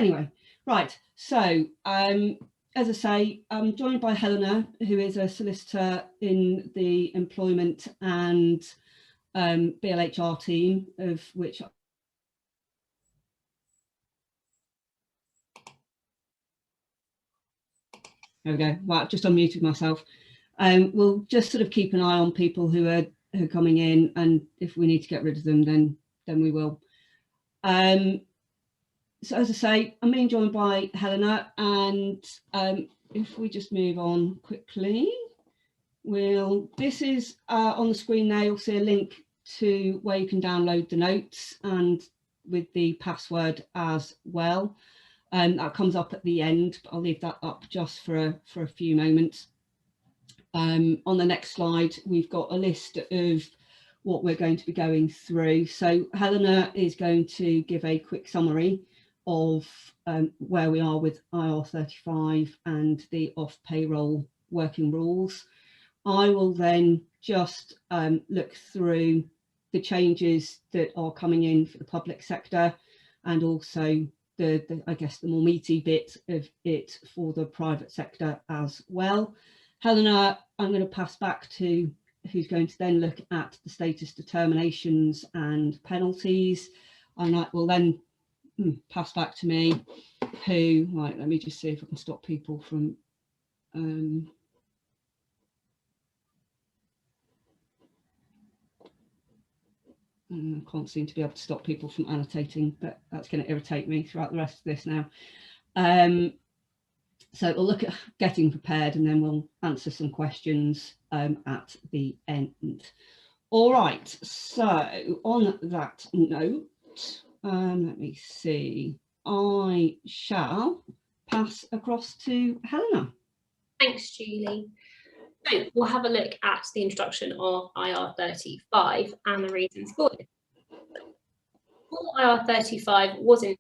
Anyway, right, so as I say, I'm joined by Helena, who is a solicitor in the employment and BLHR team, of which there we go. Well, I've just unmuted myself. We'll just sort of keep an eye on people who are coming in, and if we need to get rid of them, then we will. So as I say, I'm being joined by Helena, and if we just move on quickly, this is on the screen now. You'll see a link to where you can download the notes and with the password as well. That comes up at the end, but I'll leave that up just for a few moments. On the next slide, we've got a list of what we're going to be going through. So Helena is going to give a quick summary of where we are with IR35 and the off-payroll working rules. I will then just look through the changes that are coming in for the public sector, and also I guess the more meaty bit of it for the private sector as well. Helena, I'm going to pass back to who's going to then look at the status determinations and penalties, and that will then pass back to me, who, right, let me just see if I can stop people from I can't seem to be able to stop people from annotating, but that's going to irritate me throughout the rest of this now. So we'll look at getting prepared, and then we'll answer some questions at the end. All right, so on that note, let me see, I shall pass across to Helena. Thanks, Julie. So we'll have a look at the introduction of IR35 and the reasons for it. Before IR35 was in,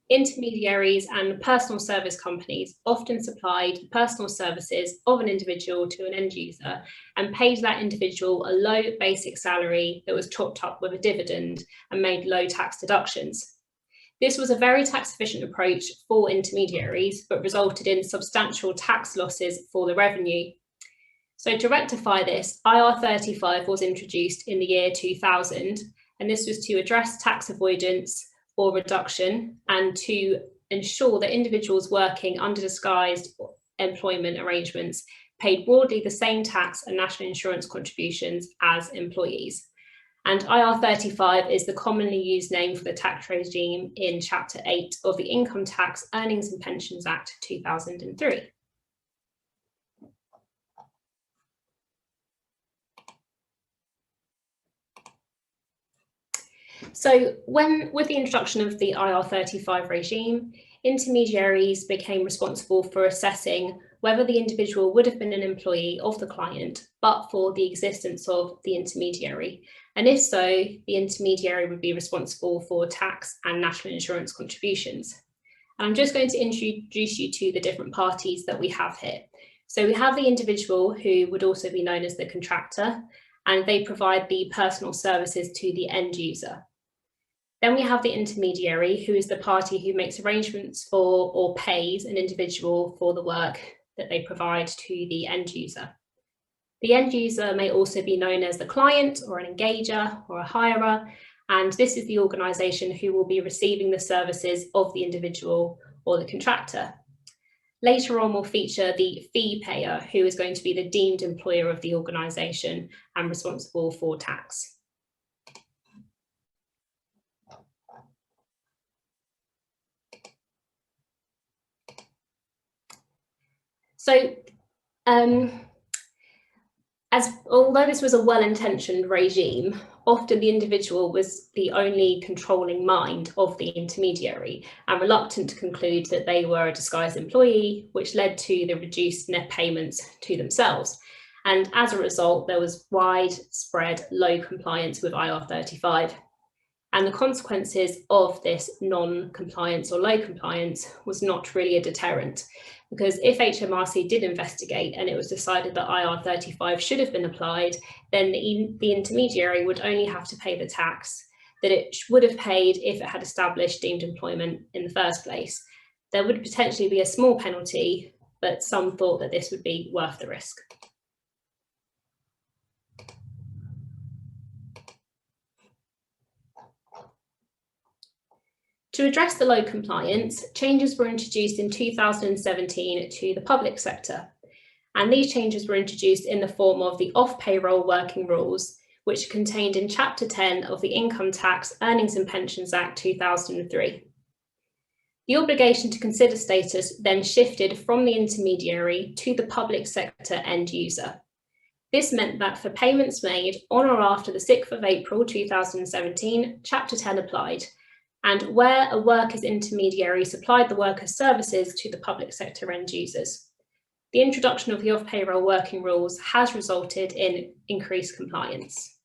intermediaries and personal service companies often supplied personal services of an individual to an end user and paid that individual a low basic salary that was topped up with a dividend and made low tax deductions. This was a very tax efficient approach for intermediaries, but resulted in substantial tax losses for the revenue. So to rectify this, IR35 was introduced in the year 2000, and this was to address tax avoidance or reduction and to ensure that individuals working under disguised employment arrangements paid broadly the same tax and national insurance contributions as employees. And IR35 is the commonly used name for the tax regime in Chapter 8 of the Income Tax, Earnings and Pensions Act 2003. So with the introduction of the IR35 regime, intermediaries became responsible for assessing whether the individual would have been an employee of the client, but for the existence of the intermediary. And if so, the intermediary would be responsible for tax and national insurance contributions. And I'm just going to introduce you to the different parties that we have here. So we have the individual, who would also be known as the contractor, and they provide the personal services to the end user. Then we have the intermediary, who is the party who makes arrangements for or pays an individual for the work that they provide to the end user. The end user may also be known as the client or an engager or a hirer, and this is the organisation who will be receiving the services of the individual or the contractor. Later on, we'll feature the fee payer, who is going to be the deemed employer of the organisation and responsible for tax. So, although this was a well-intentioned regime, often the individual was the only controlling mind of the intermediary and reluctant to conclude that they were a disguised employee, which led to the reduced net payments to themselves. And as a result, there was widespread low compliance with IR35. And the consequences of this non-compliance or low compliance was not really a deterrent, because if HMRC did investigate and it was decided that IR35 should have been applied, then the intermediary would only have to pay the tax that it would have paid if it had established deemed employment in the first place. There would potentially be a small penalty, but some thought that this would be worth the risk. To address the low compliance, changes were introduced in 2017 to the public sector, and these changes were introduced in the form of the off-payroll working rules, which are contained in Chapter 10 of the Income Tax, Earnings and Pensions Act 2003. The obligation to consider status then shifted from the intermediary to the public sector end user. This meant that for payments made on or after the 6th of April 2017, Chapter 10 applied, and where a worker's intermediary supplied the worker's services to the public sector end users. The introduction of the off-payroll working rules has resulted in increased compliance.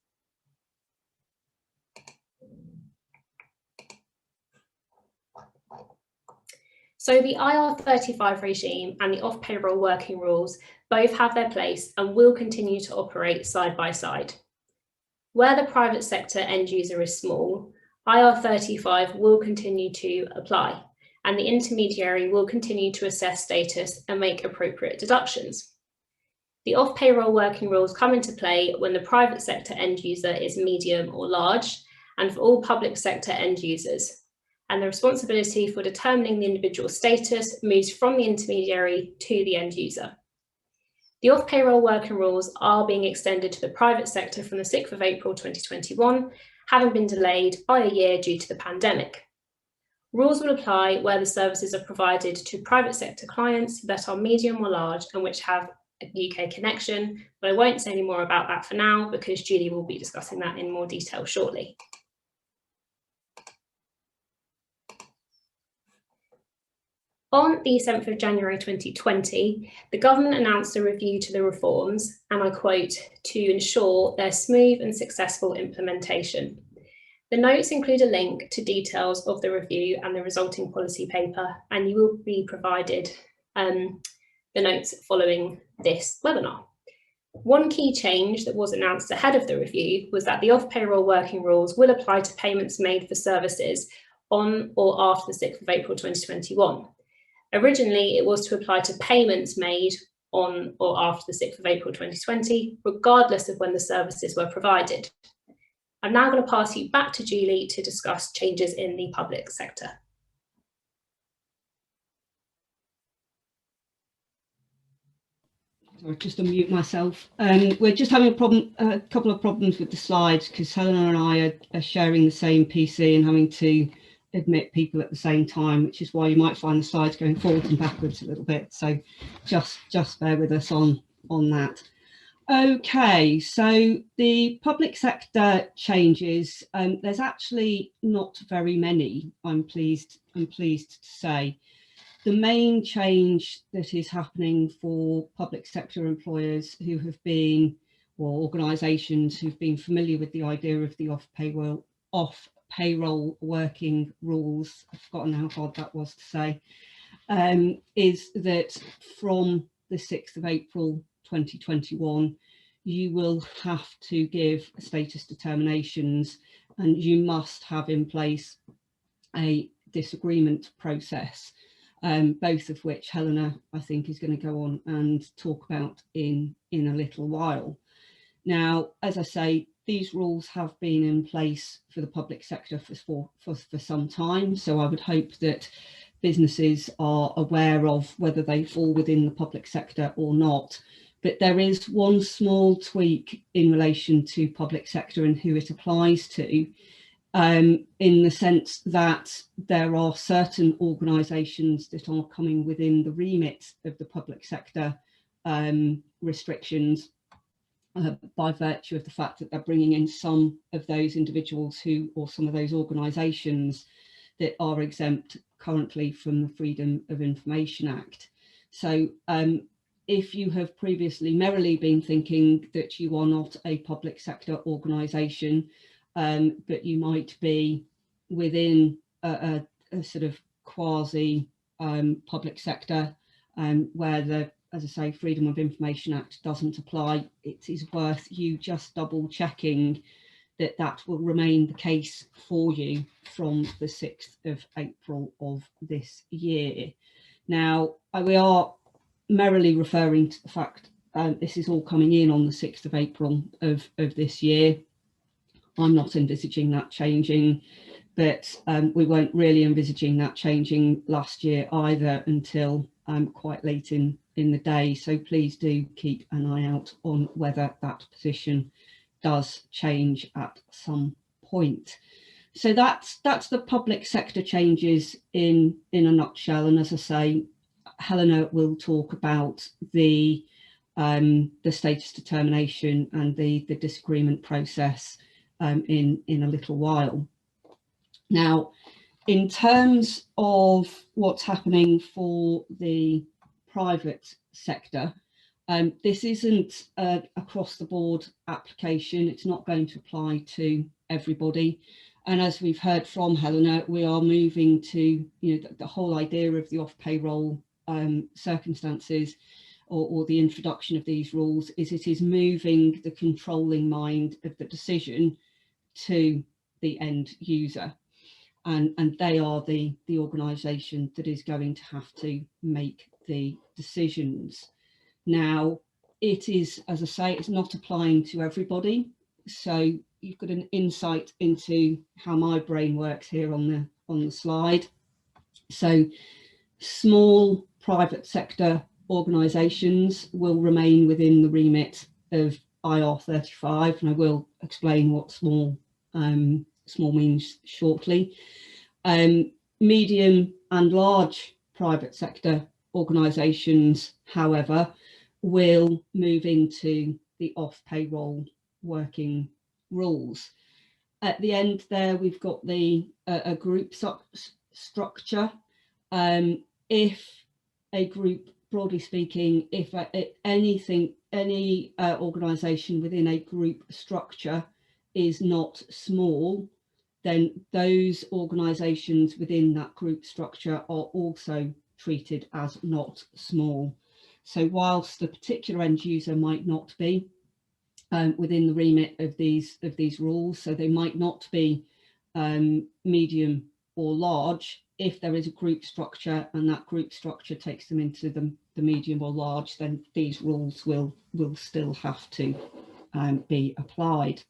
So the IR35 regime and the off-payroll working rules both have their place and will continue to operate side by side. Where the private sector end user is small, IR35 will continue to apply, and the intermediary will continue to assess status and make appropriate deductions. The off-payroll working rules come into play when the private sector end user is medium or large, and for all public sector end users. And the responsibility for determining the individual status moves from the intermediary to the end user. The off-payroll working rules are being extended to the private sector from the 6th of April 2021, having been delayed by a year due to the pandemic. Rules will apply where the services are provided to private sector clients that are medium or large and which have a UK connection, but I won't say any more about that for now because Julie will be discussing that in more detail shortly. On the 7th of January 2020, the government announced a review to the reforms, and I quote, to ensure their smooth and successful implementation. The notes include a link to details of the review and the resulting policy paper, and you will be provided the notes following this webinar. One key change that was announced ahead of the review was that the off-payroll working rules will apply to payments made for services on or after the 6th of April 2021. Originally, it was to apply to payments made on or after the 6th of April 2020, regardless of when the services were provided. I'm now going to pass you back to Julie to discuss changes in the public sector. Sorry, just unmute myself. We're just having a couple of problems with the slides because Helena and I are sharing the same PC and having to admit people at the same time, which is why you might find the slides going forwards and backwards a little bit. So just bear with us on that. Okay, so the public sector changes, there's actually not very many, I'm pleased to say. The main change that is happening for public sector employers who have been, or organisations who've been familiar with the idea of the off-payroll working rules, I've forgotten how hard that was to say, is that from the 6th of April 2021, you will have to give status determinations and you must have in place a disagreement process, both of which Helena, I think, is going to go on and talk about in a little while. Now, as I say, these rules have been in place for the public sector for some time, so I would hope that businesses are aware of whether they fall within the public sector or not. But there is one small tweak in relation to public sector and who it applies to, in the sense that there are certain organisations that are coming within the remit of the public sector restrictions by virtue of the fact that they're bringing in some of those individuals who, or some of those organisations that are exempt currently from the Freedom of Information Act. So if you have previously merrily been thinking that you are not a public sector organisation, but you might be within a sort of quasi public sector where the, as I say, Freedom of Information Act doesn't apply, it is worth you just double checking that will remain the case for you from the 6th of April of this year. Now, we are merrily referring to the fact this is all coming in on the 6th of April of this year. I'm not envisaging that changing, but we weren't really envisaging that changing last year either until quite late in the day. So please do keep an eye out on whether that position does change at some point. So that's the public sector changes in a nutshell. And as I say, Helena will talk about the status determination and the disagreement process in a little while. Now, in terms of what's happening for the private sector, this isn't across the board application. It's not going to apply to everybody. And as we've heard from Helena, we are moving to, the whole idea of the off payroll circumstances or the introduction of these rules is it is moving the controlling mind of the decision to the end user. And they are the organisation that is going to have to make the decisions. Now, it is, as I say, it's not applying to everybody. So you've got an insight into how my brain works here on the slide. So small private sector organisations will remain within the remit of IR35, and I will explain what small means shortly. Medium and large private sector organisations, however, will move into the off-payroll working rules. At the end there, we've got a group structure. If a group, broadly speaking, if any organisation within a group structure is not small, then those organisations within that group structure are also treated as not small. So whilst the particular end user might not be within the remit of these rules, so they might not be medium or large, if there is a group structure and that group structure takes them into the medium or large, then these rules will still have to be applied.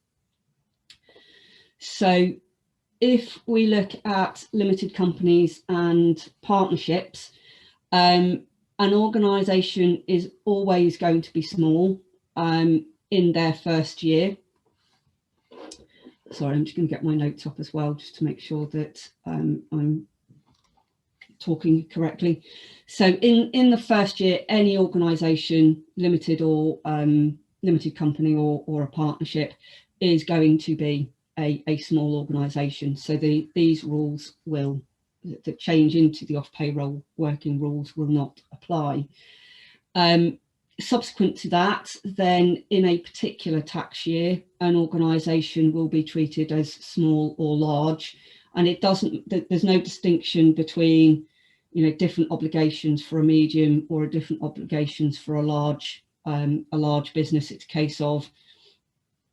So if we look at limited companies and partnerships, an organisation is always going to be small in their first year. Sorry, I'm just going to get my notes up as well, just to make sure that I'm talking correctly. So in the first year, any organisation, limited or limited company or a partnership, is going to be a small organisation. So these rules that change into the off-payroll working rules will not apply. Subsequent to that, then in a particular tax year, an organisation will be treated as small or large, and there's no distinction between different obligations for a medium or different obligations for a large business. It's a case of,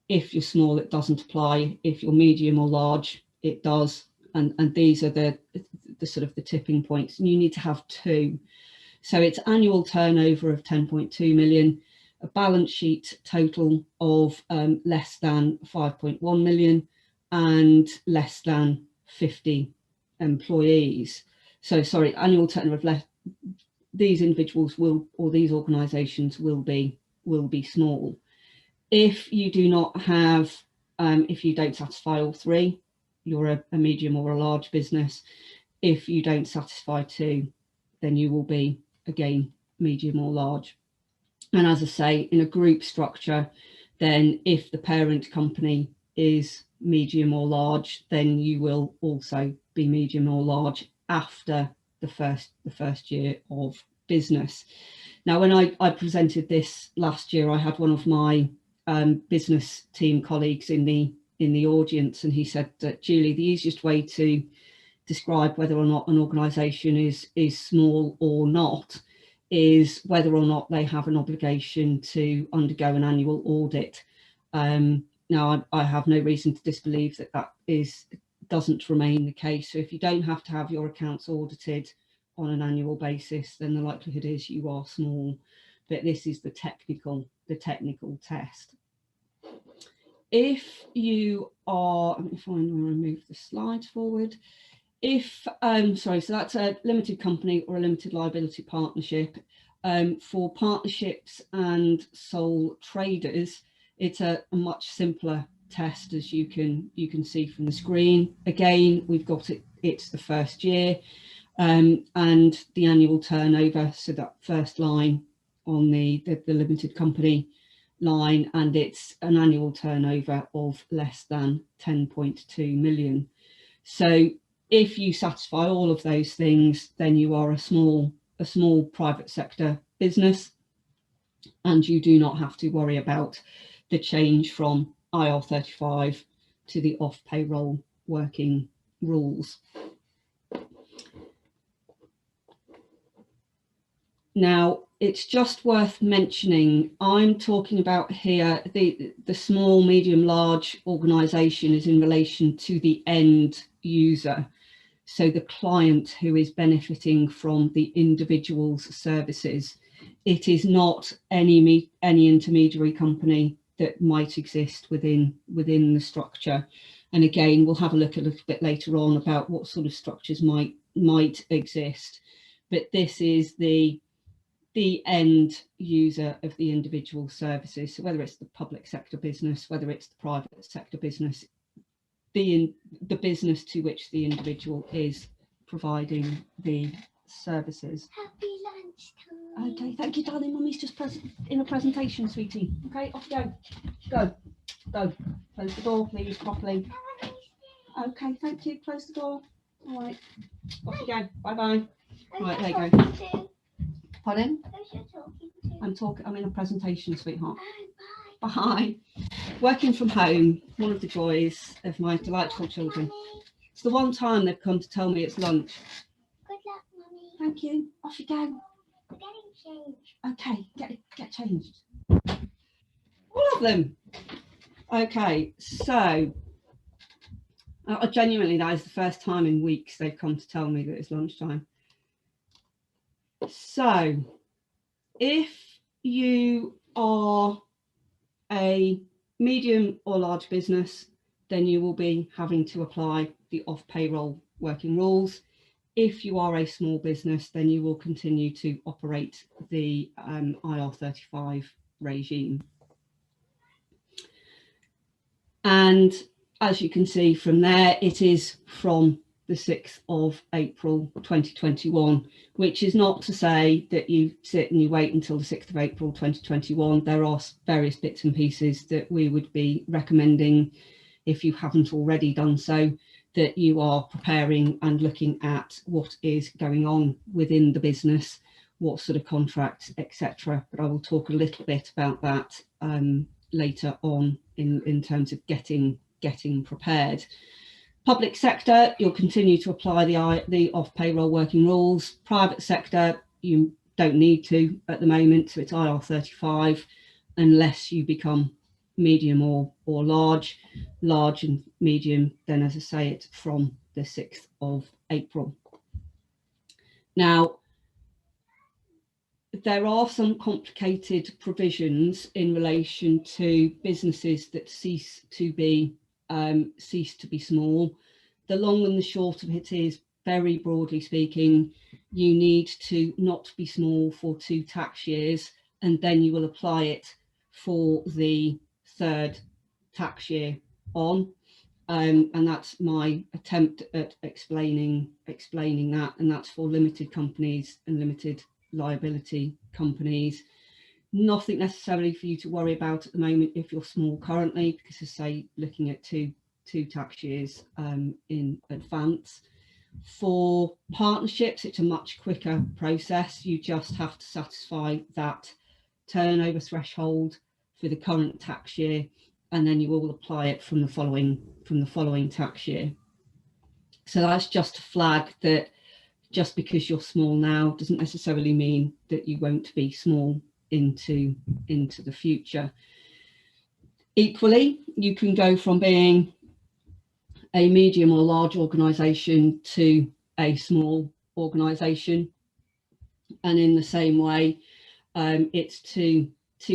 if you're small, it doesn't apply. If you're medium or large, it does. And these are the sort of the tipping points, and you need to have two. So it's annual turnover of 10.2 million, a balance sheet total of less than 5.1 million, and less than 50 employees. So sorry, annual turnover of less. These individuals these organisations will be small. If you do not have, if you don't satisfy all three, you're a medium or a large business. If you don't satisfy two, then you will be, again, medium or large. And as I say, in a group structure, then if the parent company is medium or large, then you will also be medium or large after the first year of business. Now, when I presented this last year, I had one of my business team colleagues in the audience, and he said that, Julie, the easiest way to describe whether or not an organisation is small or not is whether or not they have an obligation to undergo an annual audit. Now, I have no reason to disbelieve that doesn't remain the case. So if you don't have to have your accounts audited on an annual basis, then the likelihood is you are small. But this is the technical test. If you are, let me find where I move the slides forward. If, so that's a limited company or a limited liability partnership. For partnerships and sole traders, it's a much simpler test, as you can see from the screen. Again, we've got it's the first year, and the annual turnover, so that first line on the limited company line, and it's an annual turnover of less than 10.2 million. So if you satisfy all of those things, then you are a small private sector business, and you do not have to worry about the change from IR35 to the off payroll working rules. Now, it's just worth mentioning, I'm talking about here, the small, medium, large organisation is in relation to the end user. So the client who is benefiting from the individual's services. It is not any intermediary company that might exist within the structure. And again, we'll have a look a little bit later on about what sort of structures might exist. But this is the end user of the individual services. So whether it's the public sector business, whether it's the private sector business, the business to which the individual is providing the services. Happy lunchtime. Okay, thank you, darling. Mummy's just in a presentation, sweetie. Okay, off you go. Go. Close the door, please, properly. Okay, thank you. Close the door. All right. Off you go. Bye-bye. Right, there you go. Pardon? I'm in a presentation, sweetheart. Oh, bye. Bye. Working from home, one of the joys of my delightful children. It's the one time they've come to tell me it's lunch. Good luck, Mummy. Thank you. Off you go. We're getting changed. Okay, get changed. All of them. Okay, so genuinely, that is the first time in weeks they've come to tell me that it's lunchtime. So if you are a medium or large business, then you will be having to apply the off payroll working rules. If you are a small business, then you will continue to operate the IR35 regime. And as you can see from there, it is from the 6th of April 2021, which is not to say that you sit and you wait until the 6th of April 2021. There are various bits and pieces that we would be recommending, if you haven't already done so, that you are preparing and looking at what is going on within the business, what sort of contracts, etc. But I will talk a little bit about that later on in terms of getting prepared. Public sector, you'll continue to apply the off payroll working rules. Private sector, you don't need to at the moment, so it's IR35 unless you become medium or large and medium, then as I say, it's from the 6th of April. Now, there are some complicated provisions in relation to businesses that cease to be small. The long and the short of it is, very broadly speaking, you need to not be small for 2 tax years, and then you will apply it for the 3rd tax year on. And that's my attempt at explaining that, and that's for limited companies and limited liability companies. Nothing necessarily for you to worry about at the moment if you're small currently, because, as I say, looking at two tax years in advance. For partnerships, it's a much quicker process. You just have to satisfy that turnover threshold for the current tax year, and then you will apply it from the following tax year. So that's just a flag that just because you're small now doesn't necessarily mean that you won't be small into the future. Equally, you can go from being a medium or large organisation to a small organisation, and in the same way, it's two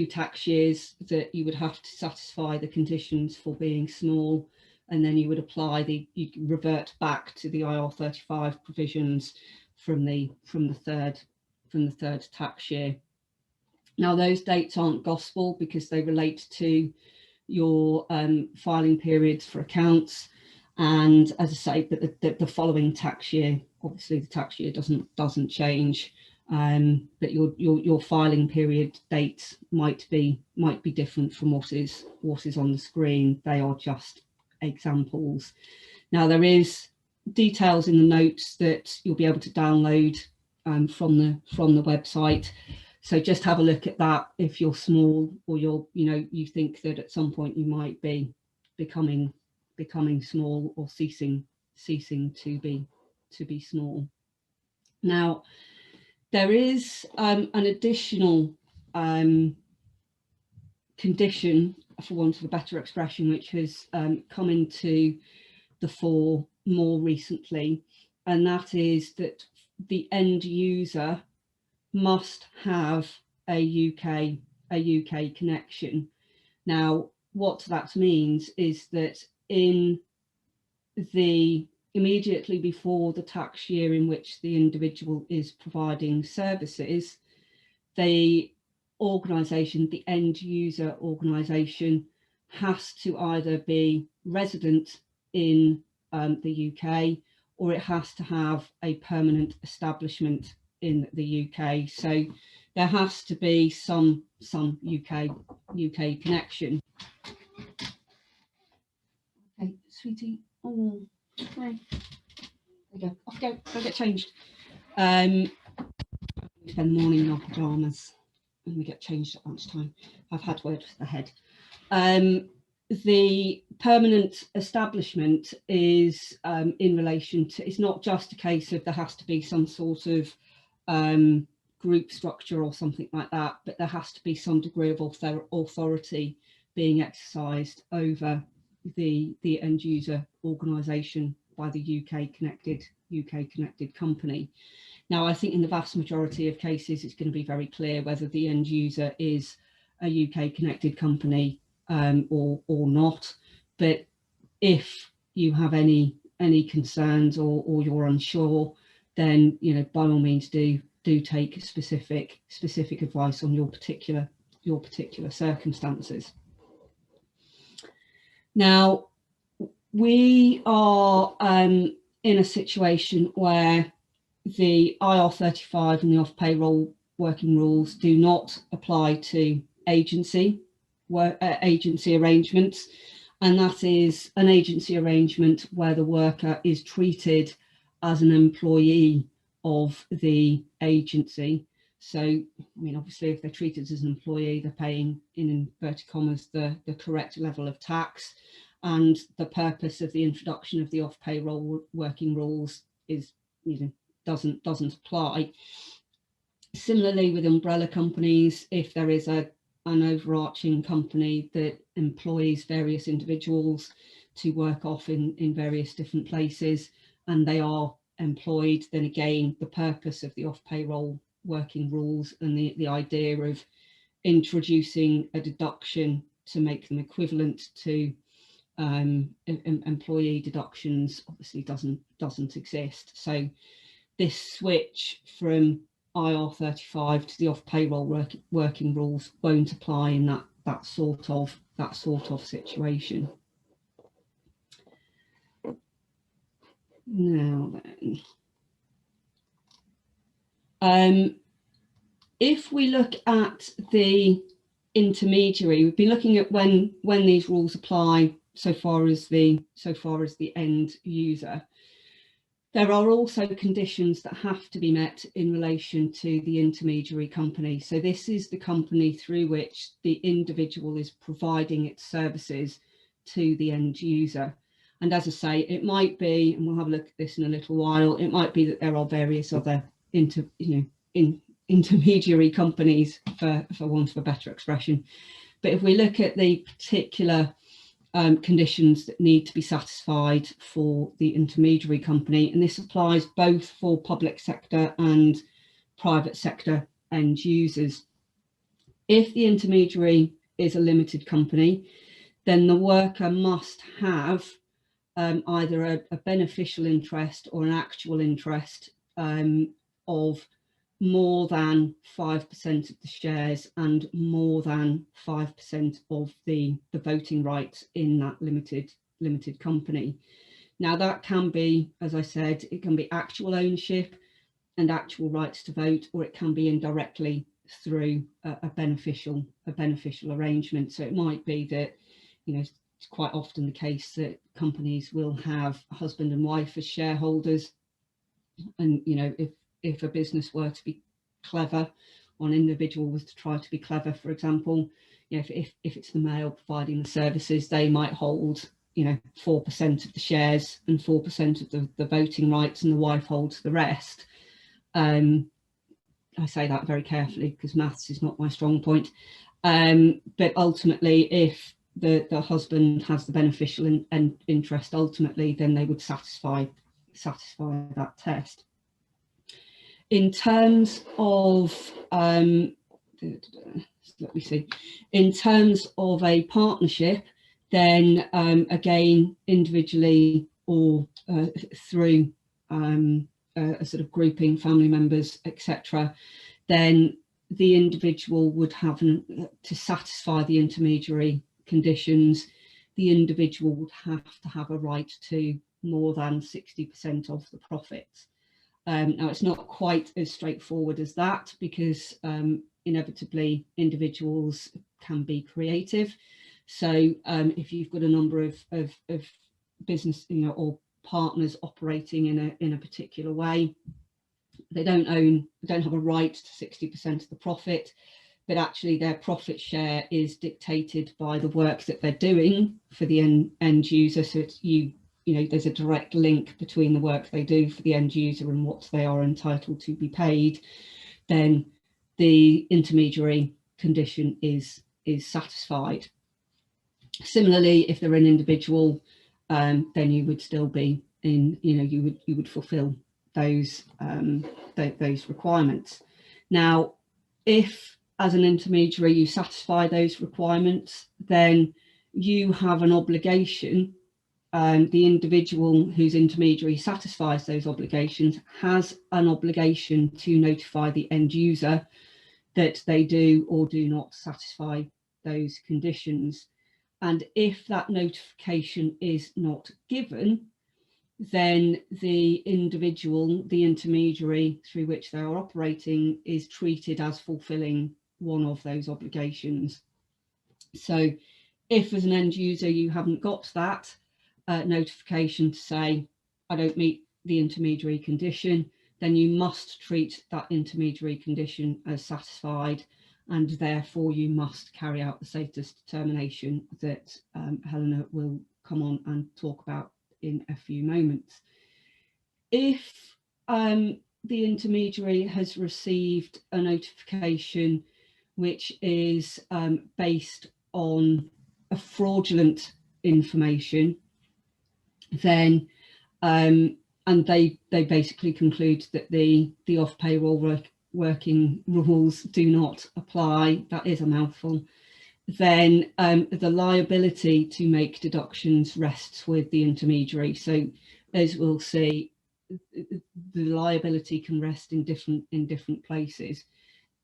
tax years that you would have to satisfy the conditions for being small, and then you would apply you revert back to the IR35 provisions from the third tax year. Now, those dates aren't gospel because they relate to your filing periods for accounts, and as I say, but the following tax year, obviously the tax year doesn't change, but your filing period dates might be different from what is on the screen. They are just examples. Now, there is details in the notes that you'll be able to download from the website. So just have a look at that if you're small, or you think that at some point you might be becoming small, or ceasing to be small. Now, there is an additional condition, for want of a better expression, which has come into the fore more recently, and that is that the end user must have a UK connection. Now, what that means is that immediately before the tax year in which the individual is providing services, the organisation, the end user organisation, has to either be resident in the UK, or it has to have a permanent establishment in the UK. So there has to be some UK connection. Okay, sweetie. Oh, there we go. Off go get changed. We spend the morning in our pyjamas and we get changed at lunchtime. I've had word with the head. The permanent establishment is in relation to, it's not just a case of there has to be some sort of group structure or something like that, but there has to be some degree of authority being exercised over the end user organisation by the UK connected company. Now, I think in the vast majority of cases, it's going to be very clear whether the end user is a UK connected company or not. But if you have any concerns or you're unsure, then by all means do take specific advice on your particular circumstances. Now, we are in a situation where the IR35 and the off-payroll working rules do not apply to agency arrangements, and that is an agency arrangement where the worker is treated as an employee of the agency. So, I mean, obviously, if they're treated as an employee, they're paying, in inverted commas, the correct level of tax, and the purpose of the introduction of the off-payroll working rules is, doesn't apply. Similarly, with umbrella companies, if there is an overarching company that employs various individuals to work off in various different places, and they are employed, then again, the purpose of the off-payroll working rules and the idea of introducing a deduction to make them equivalent to employee deductions obviously doesn't exist. So this switch from IR35 to the off-payroll working rules won't apply in that sort of situation. Now then, if we look at the intermediary, we've been looking at when these rules apply so far as the end user. There are also conditions that have to be met in relation to the intermediary company. So this is the company through which the individual is providing its services to the end user. And as I say, it might be, and we'll have a look at this in a little while, it might be that there are various other intermediary companies, for want of a better expression, But if we look at the particular conditions that need to be satisfied for the intermediary company, and this applies both for public sector and private sector end users. If the intermediary is a limited company, then the worker must have either a beneficial interest or an actual interest of more than 5% of the shares and more than 5% of the voting rights in that limited company. Now that can be, as I said, it can be actual ownership and actual rights to vote, or it can be indirectly through a beneficial arrangement. So it might be that, you know, it's quite often the case that companies will have a husband and wife as shareholders, and you know, if a business were to be clever, or an individual was to try to be clever, for example, you know, if it's the male providing the services, they might hold, you know, 4% of the shares and 4% of the voting rights, and the wife holds the rest. I say that very carefully because maths is not my strong point, but ultimately if the husband has the beneficial interest, ultimately then they would satisfy that test. In terms of let me see, in terms of a partnership, then again, individually or through a sort of grouping, family members, etc., then the individual would have to satisfy the intermediary conditions. The individual would have to have a right to more than 60% of the profits. Now, it's not quite as straightforward as that, because inevitably individuals can be creative. So if you've got a number of business, you know, or partners operating in a particular way, they don't have a right to 60% of the profit, but actually their profit share is dictated by the work that they're doing for the end user. So it's you know, there's a direct link between the work they do for the end user and what they are entitled to be paid. Then the intermediary condition is satisfied. Similarly, if they're an individual, then you would still be in, you know, you would fulfill those requirements. Now, if as an intermediary you satisfy those requirements, then you have an obligation. The individual whose intermediary satisfies those obligations has an obligation to notify the end user that they do or do not satisfy those conditions. And if that notification is not given, then the individual, the intermediary through which they are operating, is treated as fulfilling one of those obligations. So if as an end user you haven't got that notification to say, I don't meet the intermediary condition, then you must treat that intermediary condition as satisfied, and therefore you must carry out the status determination that Helena will come on and talk about in a few moments. If the intermediary has received a notification which is based on a fraudulent information, then and they basically conclude that the off payroll working rules do not apply, that is a mouthful, then the liability to make deductions rests with the intermediary. So as we'll see, the liability can rest in different places.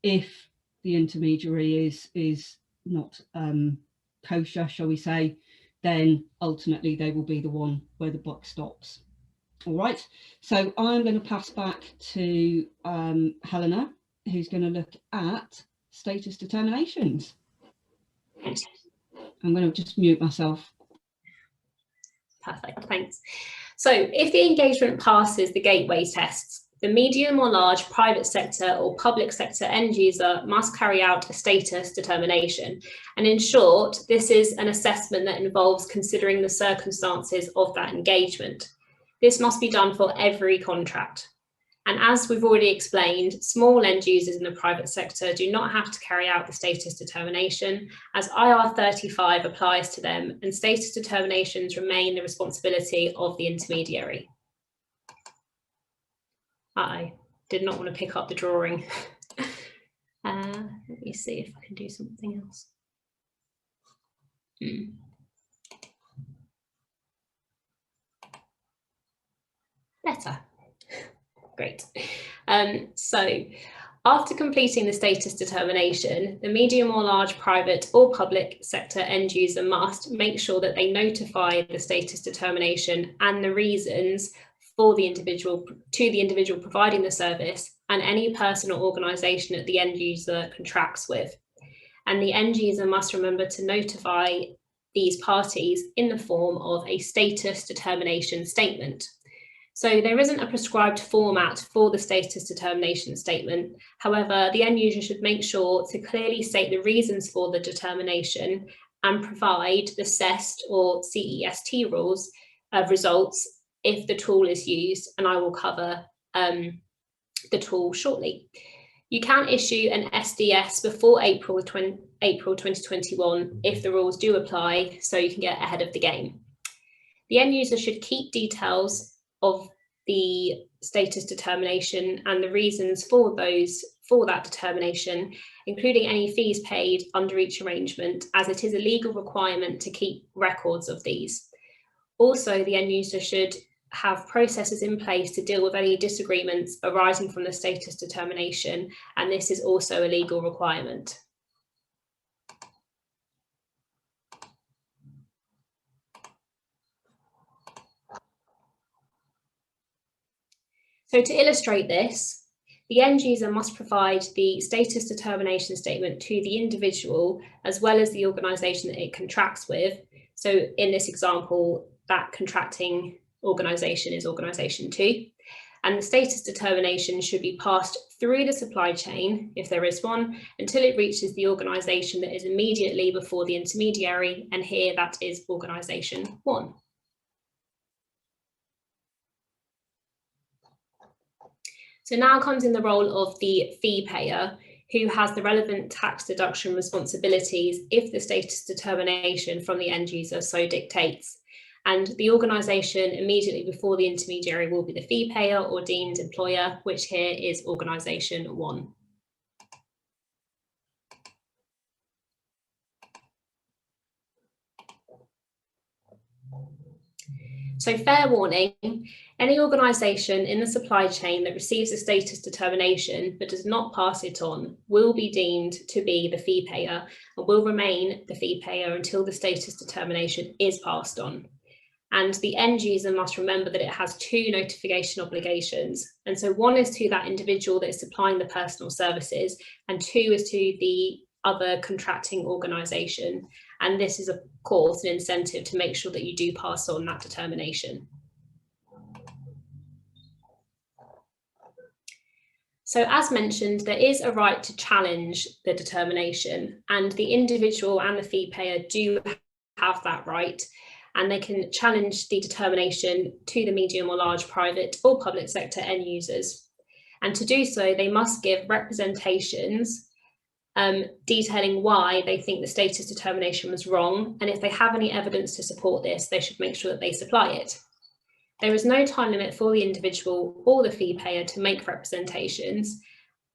If the intermediary is not kosher, shall we say, then ultimately they will be the one where the buck stops. All right, so I'm going to pass back to Helena, who's going to look at status determinations. I'm going to just mute myself. Perfect, thanks. So if the engagement passes the gateway tests, the medium or large private sector or public sector end user must carry out a status determination. And in short, this is an assessment that involves considering the circumstances of that engagement. This must be done for every contract. And as we've already explained, small end users in the private sector do not have to carry out the status determination, as IR35 applies to them, and status determinations remain the responsibility of the intermediary. I did not want to pick up the drawing. Let me see if I can do something else. Better. Great. So after completing the status determination, the medium or large private or public sector end user must make sure that they notify the status determination and the reasons for the individual to the individual providing the service and any person or organisation that the end user contracts with. And the end user must remember to notify these parties in the form of a status determination statement. So there isn't a prescribed format for the status determination statement. However, the end user should make sure to clearly state the reasons for the determination and provide the CEST or CEST rules of results if the tool is used, and I will cover the tool shortly. You can issue an SDS before April 2021 if the rules do apply, so you can get ahead of the game. The end user should keep details of the status determination and the reasons for that determination, including any fees paid under each arrangement, as it is a legal requirement to keep records of these. Also, the end user should have processes in place to deal with any disagreements arising from the status determination, and this is also a legal requirement. So to illustrate this, the end user must provide the status determination statement to the individual as well as the organisation that it contracts with. So in this example, that contracting organisation is organisation 2. And the status determination should be passed through the supply chain, if there is one, until it reaches the organisation that is immediately before the intermediary, and here that is organisation 1. So now comes in the role of the fee payer, who has the relevant tax deduction responsibilities if the status determination from the end user so dictates. And the organisation immediately before the intermediary will be the fee payer or deemed employer, which here is organisation 1. So fair warning, any organisation in the supply chain that receives a status determination but does not pass it on will be deemed to be the fee payer and will remain the fee payer until the status determination is passed on. And the end user must remember that it has 2 notification obligations. And so one is to that individual that is supplying the personal services, and 2 is to the other contracting organisation. And this is, of course, an incentive to make sure that you do pass on that determination. So as mentioned, there is a right to challenge the determination, and the individual and the fee payer do have that right, and they can challenge the determination to the medium or large private or public sector end users. And to do so, they must give representations detailing why they think the status determination was wrong, and if they have any evidence to support this, they should make sure that they supply it. There is no time limit for the individual or the fee payer to make representations,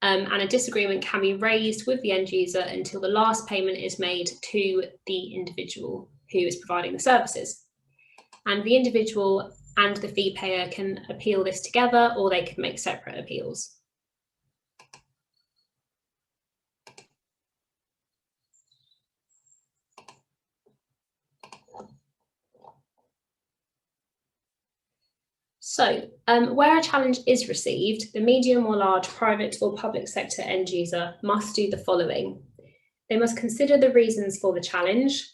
and a disagreement can be raised with the end user until the last payment is made to the individual who is providing the services. And the individual and the fee payer can appeal this together, or they can make separate appeals. So where a challenge is received, the medium or large private or public sector end user must do the following. They must consider the reasons for the challenge.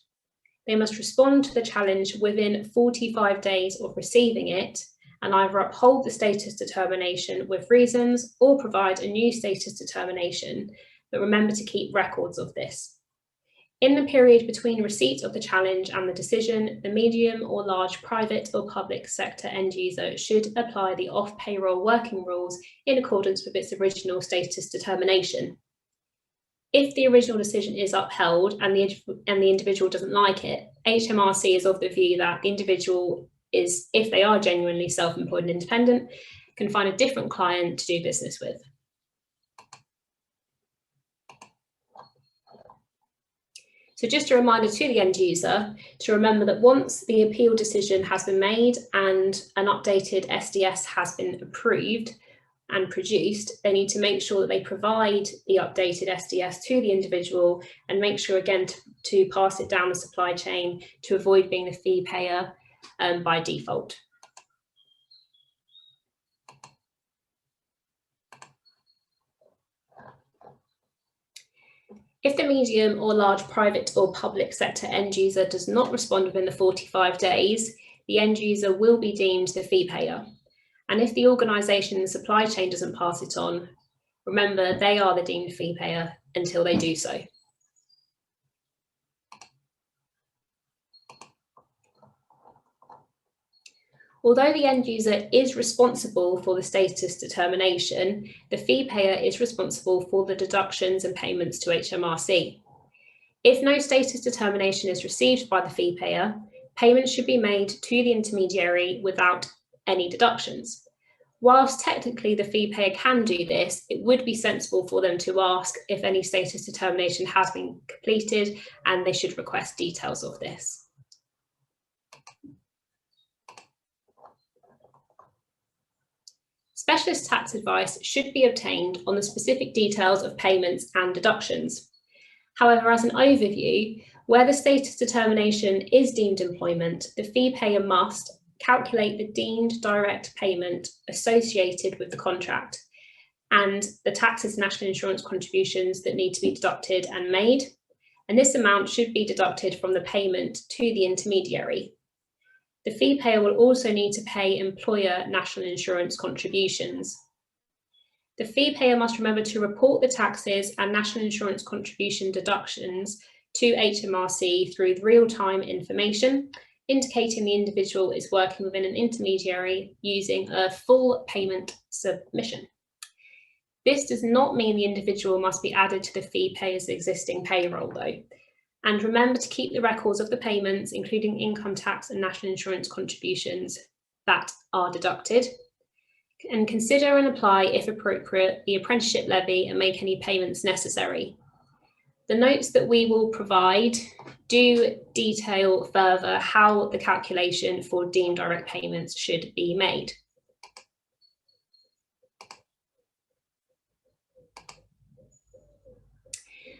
They must respond to the challenge within 45 days of receiving it, and either uphold the status determination with reasons or provide a new status determination, but remember to keep records of this. In the period between receipt of the challenge and the decision, the medium or large private or public sector end user should apply the off-payroll working rules in accordance with its original status determination. If the original decision is upheld and the individual doesn't like it, HMRC is of the view that the individual is, if they are genuinely self-employed and independent, can find a different client to do business with. So just a reminder to the end user to remember that once the appeal decision has been made and an updated SDS has been approved and produced, they need to make sure that they provide the updated SDS to the individual and make sure again to pass it down the supply chain to avoid being the fee payer by default. If the medium or large private or public sector end user does not respond within the 45 days, the end user will be deemed the fee payer. And if the organisation in the supply chain doesn't pass it on, remember they are the deemed fee payer until they do so. Although the end user is responsible for the status determination, the fee payer is responsible for the deductions and payments to HMRC. If no status determination is received by the fee payer, payments should be made to the intermediary without any deductions. Whilst technically the fee payer can do this, it would be sensible for them to ask if any status determination has been completed, and they should request details of this. Specialist tax advice should be obtained on the specific details of payments and deductions. However, as an overview, where the status determination is deemed employment, the fee payer must calculate the deemed direct payment associated with the contract and the taxes and national insurance contributions that need to be deducted and made. And this amount should be deducted from the payment to the intermediary. The fee payer will also need to pay employer national insurance contributions. The fee payer must remember to report the taxes and national insurance contribution deductions to HMRC through real-time information, indicating the individual is working within an intermediary using a full payment submission. This does not mean the individual must be added to the fee payer's existing payroll though. And remember to keep the records of the payments, including income tax and national insurance contributions that are deducted. And consider and apply, if appropriate, the apprenticeship levy and make any payments necessary. The notes that we will provide do detail further how the calculation for deemed direct payments should be made.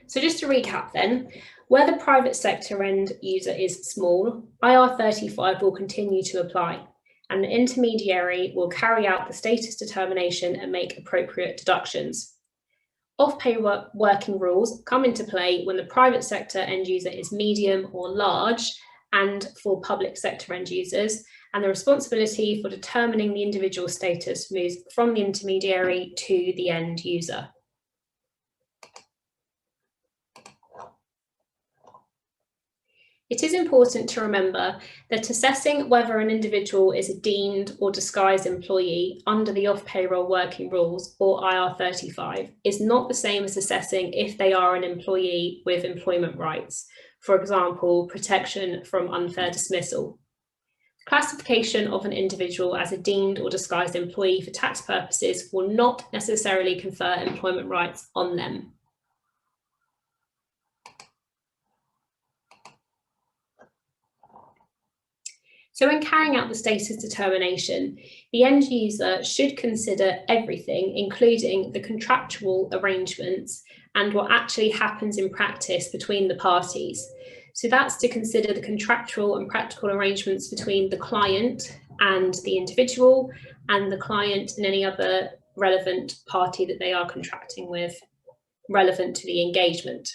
So just to recap then, where the private sector end user is small, IR35 will continue to apply, and the intermediary will carry out the status determination and make appropriate deductions. Off-pay working rules come into play when the private sector end user is medium or large, and for public sector end users, and the responsibility for determining the individual status moves from the intermediary to the end user. It is important to remember that assessing whether an individual is a deemed or disguised employee under the off-payroll working rules, or IR35, is not the same as assessing if they are an employee with employment rights, for example, protection from unfair dismissal. Classification of an individual as a deemed or disguised employee for tax purposes will not necessarily confer employment rights on them. So when carrying out the status determination, the end user should consider everything, including the contractual arrangements and what actually happens in practice between the parties. So that's to consider the contractual and practical arrangements between the client and the individual, and the client and any other relevant party that they are contracting with relevant to the engagement.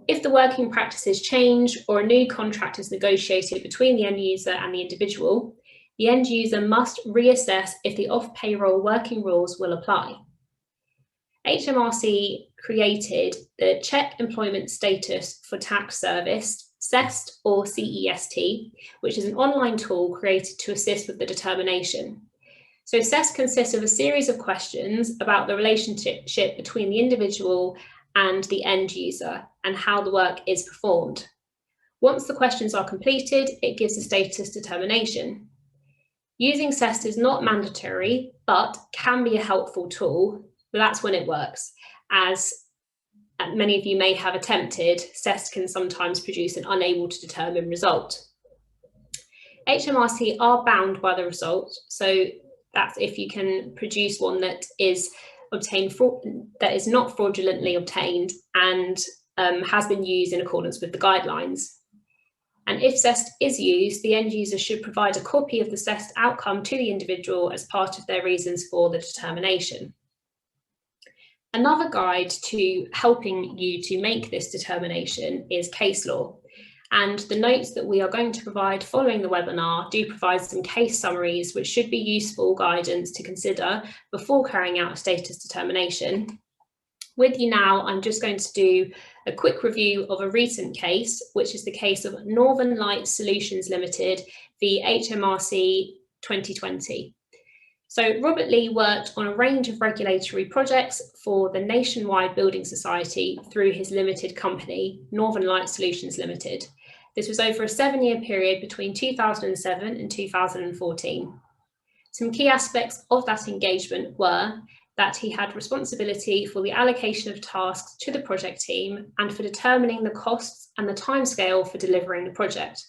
If the working practices change or a new contract is negotiated between the end user and the individual, the end user must reassess if the off-payroll working rules will apply. HMRC created the Check Employment Status for Tax Service, CEST or CEST, which is an online tool created to assist with the determination. So CEST consists of a series of questions about the relationship between the individual and the end user and how the work is performed. Once the questions are completed, it gives a status determination. Using CEST is not mandatory, but can be a helpful tool, but that's when it works. As many of you may have attempted, CEST can sometimes produce an unable to determine result. HMRC are bound by the result, so that's if you can produce one that is obtained that is not fraudulently obtained and has been used in accordance with the guidelines. And if CEST is used, the end user should provide a copy of the CEST outcome to the individual as part of their reasons for the determination. Another guide to helping you to make this determination is case law. And the notes that we are going to provide following the webinar do provide some case summaries, which should be useful guidance to consider before carrying out a status determination. With you now, I'm just going to do a quick review of a recent case, which is the case of Northern Light Solutions Limited v HMRC 2020. So Robert Lee worked on a range of regulatory projects for the Nationwide Building Society through his limited company, Northern Light Solutions Limited. This was over a 7-year period between 2007 and 2014. Some key aspects of that engagement were that he had responsibility for the allocation of tasks to the project team and for determining the costs and the timescale for delivering the project.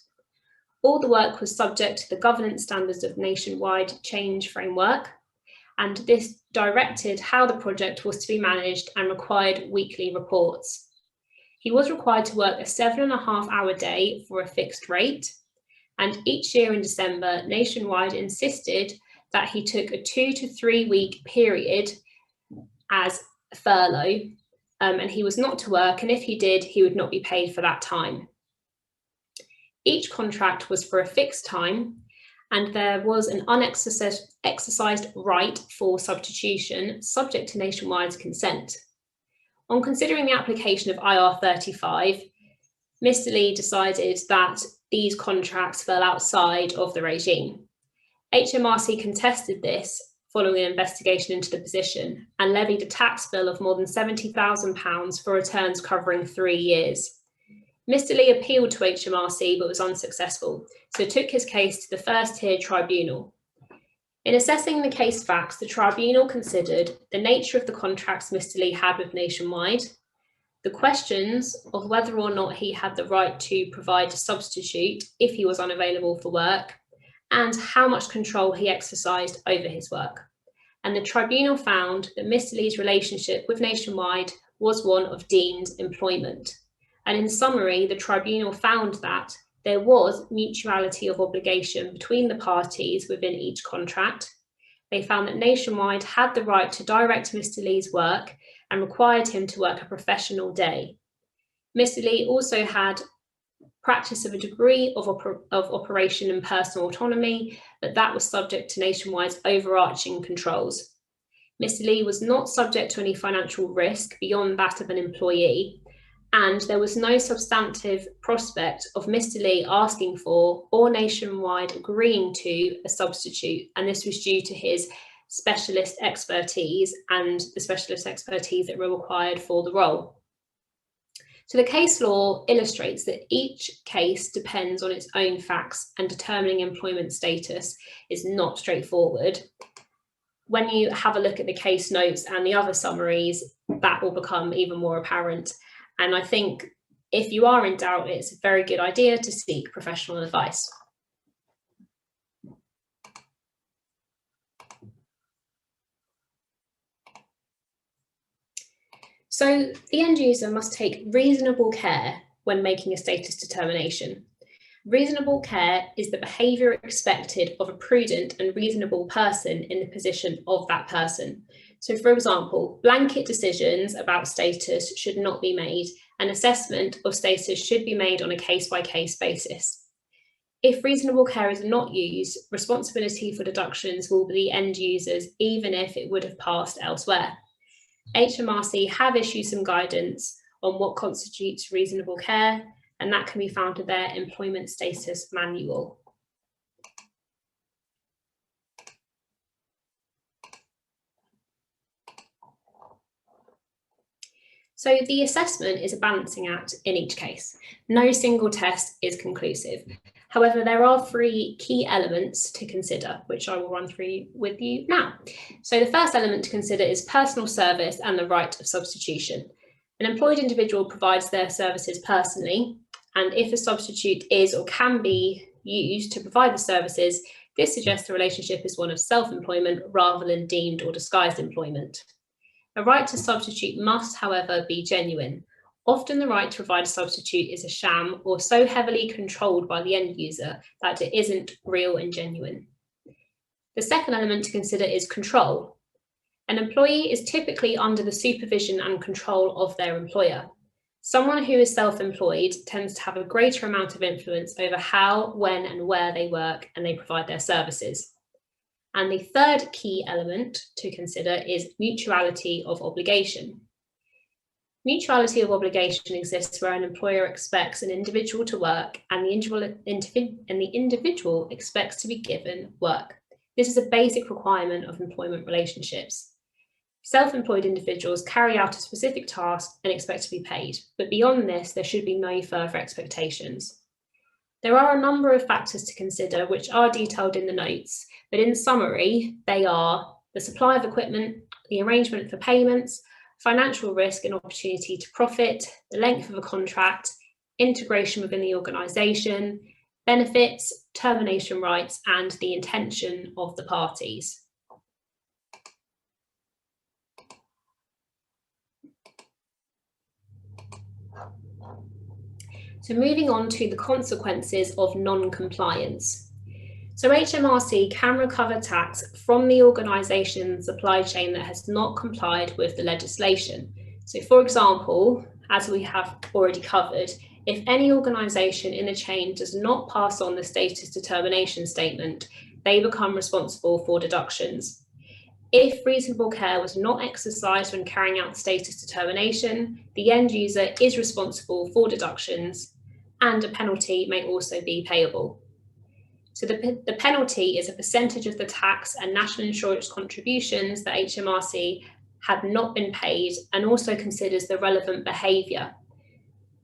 All the work was subject to the governance standards of Nationwide Change Framework, and this directed how the project was to be managed and required weekly reports. He was required to work a 7.5-hour day for a fixed rate, and each year in December, Nationwide insisted that he took a 2 to 3 week period as furlough, and he was not to work, and if he did, he would not be paid for that time. Each contract was for a fixed time, and there was an unexercised right for substitution subject to Nationwide's consent. On considering the application of IR35, Mr. Lee decided that these contracts fell outside of the regime. HMRC contested this following an investigation into the position and levied a tax bill of more than £70,000 for returns covering 3 years. Mr. Lee appealed to HMRC but was unsuccessful, so took his case to the first-tier tribunal. In assessing the case facts, the tribunal considered the nature of the contracts Mr. Lee had with Nationwide, the questions of whether or not he had the right to provide a substitute if he was unavailable for work, and how much control he exercised over his work. And the tribunal found that Mr. Lee's relationship with Nationwide was one of deemed employment. And in summary, the tribunal found that there was mutuality of obligation between the parties within each contract. They found that Nationwide had the right to direct Mr. Lee's work and required him to work a professional day. Mr. Lee also had practice of a degree of operation and personal autonomy, but that was subject to Nationwide's overarching controls. Mr. Lee was not subject to any financial risk beyond that of an employee, and there was no substantive prospect of Mr. Lee asking for or Nationwide agreeing to a substitute, and this was due to his specialist expertise and the specialist expertise that were required for the role. So the case law illustrates that each case depends on its own facts, and determining employment status is not straightforward. When you have a look at the case notes and the other summaries, that will become even more apparent. And I think if you are in doubt, it's a very good idea to seek professional advice. So the end user must take reasonable care when making a status determination. Reasonable care is the behaviour expected of a prudent and reasonable person in the position of that person. So for example, blanket decisions about status should not be made. An assessment of status should be made on a case-by-case basis. If reasonable care is not used, responsibility for deductions will be the end users, even if it would have passed elsewhere. HMRC have issued some guidance on what constitutes reasonable care, and that can be found in their employment status manual. So the assessment is a balancing act in each case. No single test is conclusive. However, there are 3 key elements to consider, which I will run through with you now. So the first element to consider is personal service and the right of substitution. An employed individual provides their services personally, and if a substitute is or can be used to provide the services, this suggests the relationship is one of self-employment rather than deemed or disguised employment. A right to substitute must, however, be genuine. Often the right to provide a substitute is a sham or so heavily controlled by the end user that it isn't real and genuine. The second element to consider is control. An employee is typically under the supervision and control of their employer. Someone who is self-employed tends to have a greater amount of influence over how, when, and where they work and they provide their services. And the third key element to consider is mutuality of obligation. Mutuality of obligation exists where an employer expects an individual to work and the individual expects to be given work. This is a basic requirement of employment relationships. Self-employed individuals carry out a specific task and expect to be paid, but beyond this, there should be no further expectations. There are a number of factors to consider which are detailed in the notes, but in summary, they are the supply of equipment, the arrangement for payments, financial risk and opportunity to profit, the length of a contract, integration within the organisation, benefits, termination rights, and the intention of the parties. So moving on to the consequences of non-compliance. So HMRC can recover tax from the organisation supply chain that has not complied with the legislation. So for example, as we have already covered, if any organisation in the chain does not pass on the status determination statement, they become responsible for deductions. If reasonable care was not exercised when carrying out the status determination, the end user is responsible for deductions, and a penalty may also be payable. So the penalty is a percentage of the tax and national insurance contributions that HMRC had not been paid and also considers the relevant behaviour.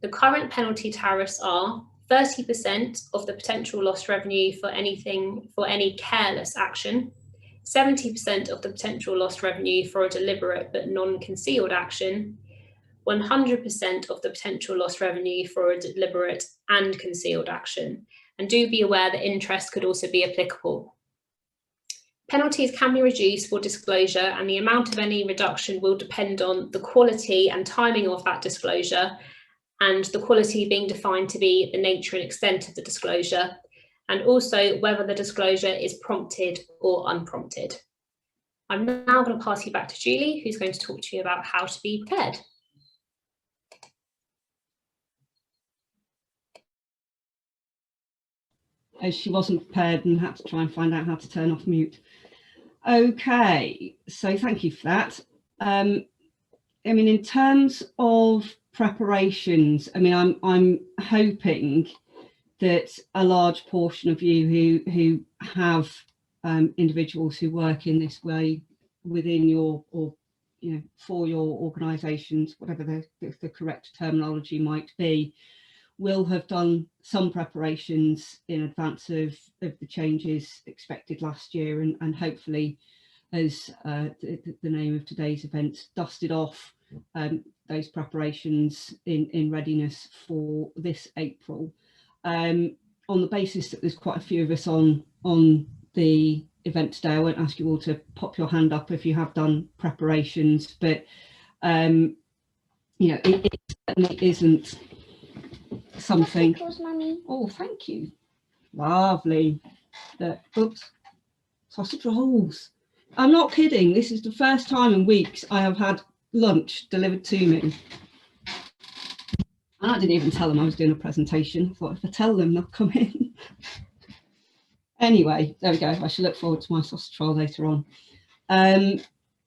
The current penalty tariffs are 30% of the potential lost revenue for any careless action, 70% of the potential lost revenue for a deliberate but non-concealed action, 100% of the potential lost revenue for a deliberate and concealed action. And do be aware that interest could also be applicable. Penalties can be reduced for disclosure, and the amount of any reduction will depend on the quality and timing of that disclosure, and the quality being defined to be the nature and extent of the disclosure, and also whether the disclosure is prompted or unprompted. I'm now going to pass you back to Julie, who's going to talk to you about how to be prepared. As she wasn't prepared and had to try and find out how to turn off mute. Okay, so thank you for that. I mean, in terms of preparations, I mean, I'm hoping that a large portion of you who have individuals who work in this way within your, or you know, for your organisations, whatever the correct terminology might be, will have done some preparations in advance of the changes expected last year, and hopefully, as the name of today's event, dusted off those preparations in readiness for this April. On the basis that there's quite a few of us on the event today, I won't ask you all to pop your hand up if you have done preparations, but you know, it certainly isn't something. Oh, thank you. Lovely. Oops, sausage rolls. I'm not kidding. This is the first time in weeks I have had lunch delivered to me. And I didn't even tell them I was doing a presentation. I thought if I tell them, they'll come in. Anyway, there we go. I shall look forward to my sausage roll later on.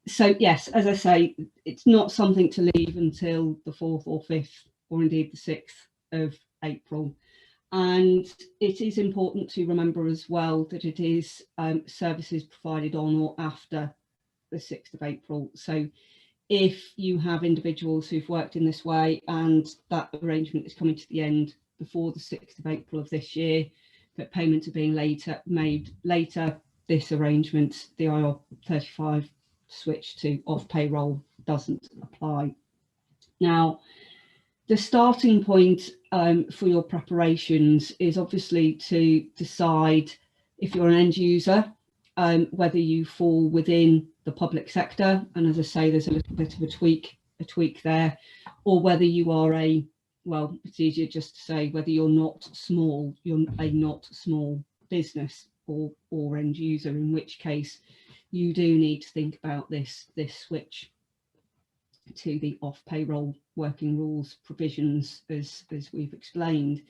So yes, as I say, it's not something to leave until the 4th or 5th or indeed the 6th of April. And it is important to remember as well that it is services provided on or after the 6th of April. So if you have individuals who've worked in this way and that arrangement is coming to the end before the 6th of April of this year, but payments are being made later, this arrangement, the IR35 switch to off payroll, doesn't apply. Now, the starting point for your preparations is obviously to decide, if you're an end user, whether you fall within the public sector, and as I say, there's a little bit of a tweak there, or whether you are well, it's easier just to say whether you're not a not small business or end user, in which case you do need to think about this switch to the off payroll working rules provisions as we've explained.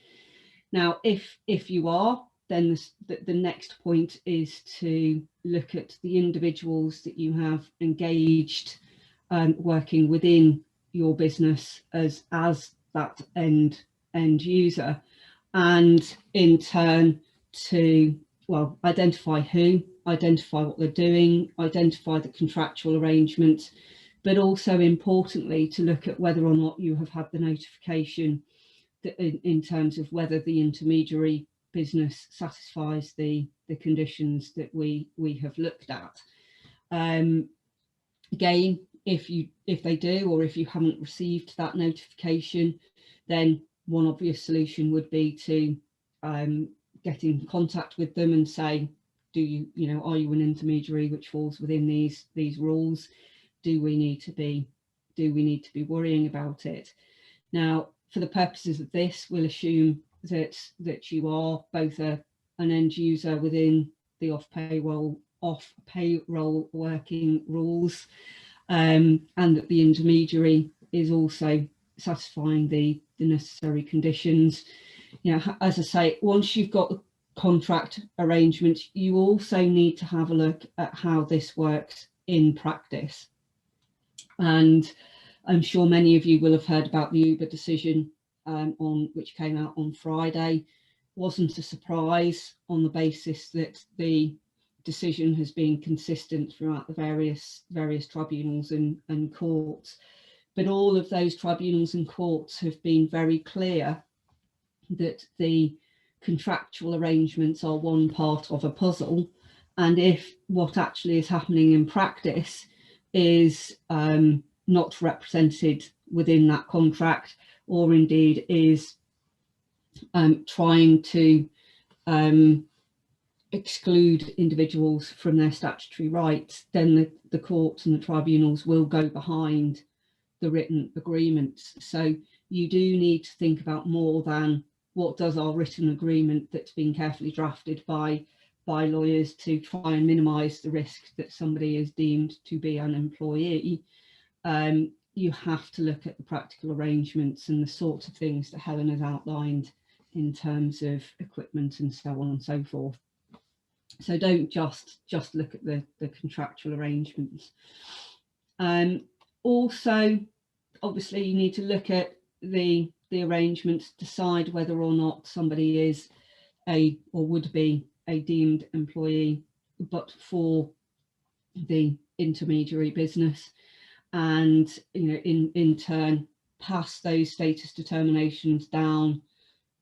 Now, if you are, then the next point is to look at the individuals that you have engaged working within your business as that end user, and in turn to, well, identify what they're doing, identify the contractual arrangements, but also importantly to look at whether or not you have had the notification that in terms of whether the intermediary business satisfies the conditions that we have looked at. Again, if they do, or if you haven't received that notification, then one obvious solution would be to get in contact with them and say, are you an intermediary which falls within these rules? Do we need to be worrying about it? Now, for the purposes of this, we'll assume that you are both an end user within the off payroll working rules, and that the intermediary is also satisfying the necessary conditions. As I say, once you've got the contract arrangement, you also need to have a look at how this works in practice. And I'm sure many of you will have heard about the Uber decision which came out on Friday. Wasn't a surprise, on the basis that the decision has been consistent throughout the various tribunals and courts. But all of those tribunals and courts have been very clear that the contractual arrangements are one part of a puzzle, and if what actually is happening in practice is not represented within that contract, or indeed is trying to exclude individuals from their statutory rights, then the courts and the tribunals will go behind the written agreements. So you do need to think about more than what does our written agreement that's been carefully drafted by lawyers to try and minimise the risk that somebody is deemed to be an employee. You have to look at the practical arrangements and the sorts of things that Helen has outlined in terms of equipment and so on and so forth. So don't just look at the contractual arrangements. Also, obviously, you need to look at the arrangements, decide whether or not somebody is or would be a deemed employee, but for the intermediary business, and in turn pass those status determinations down.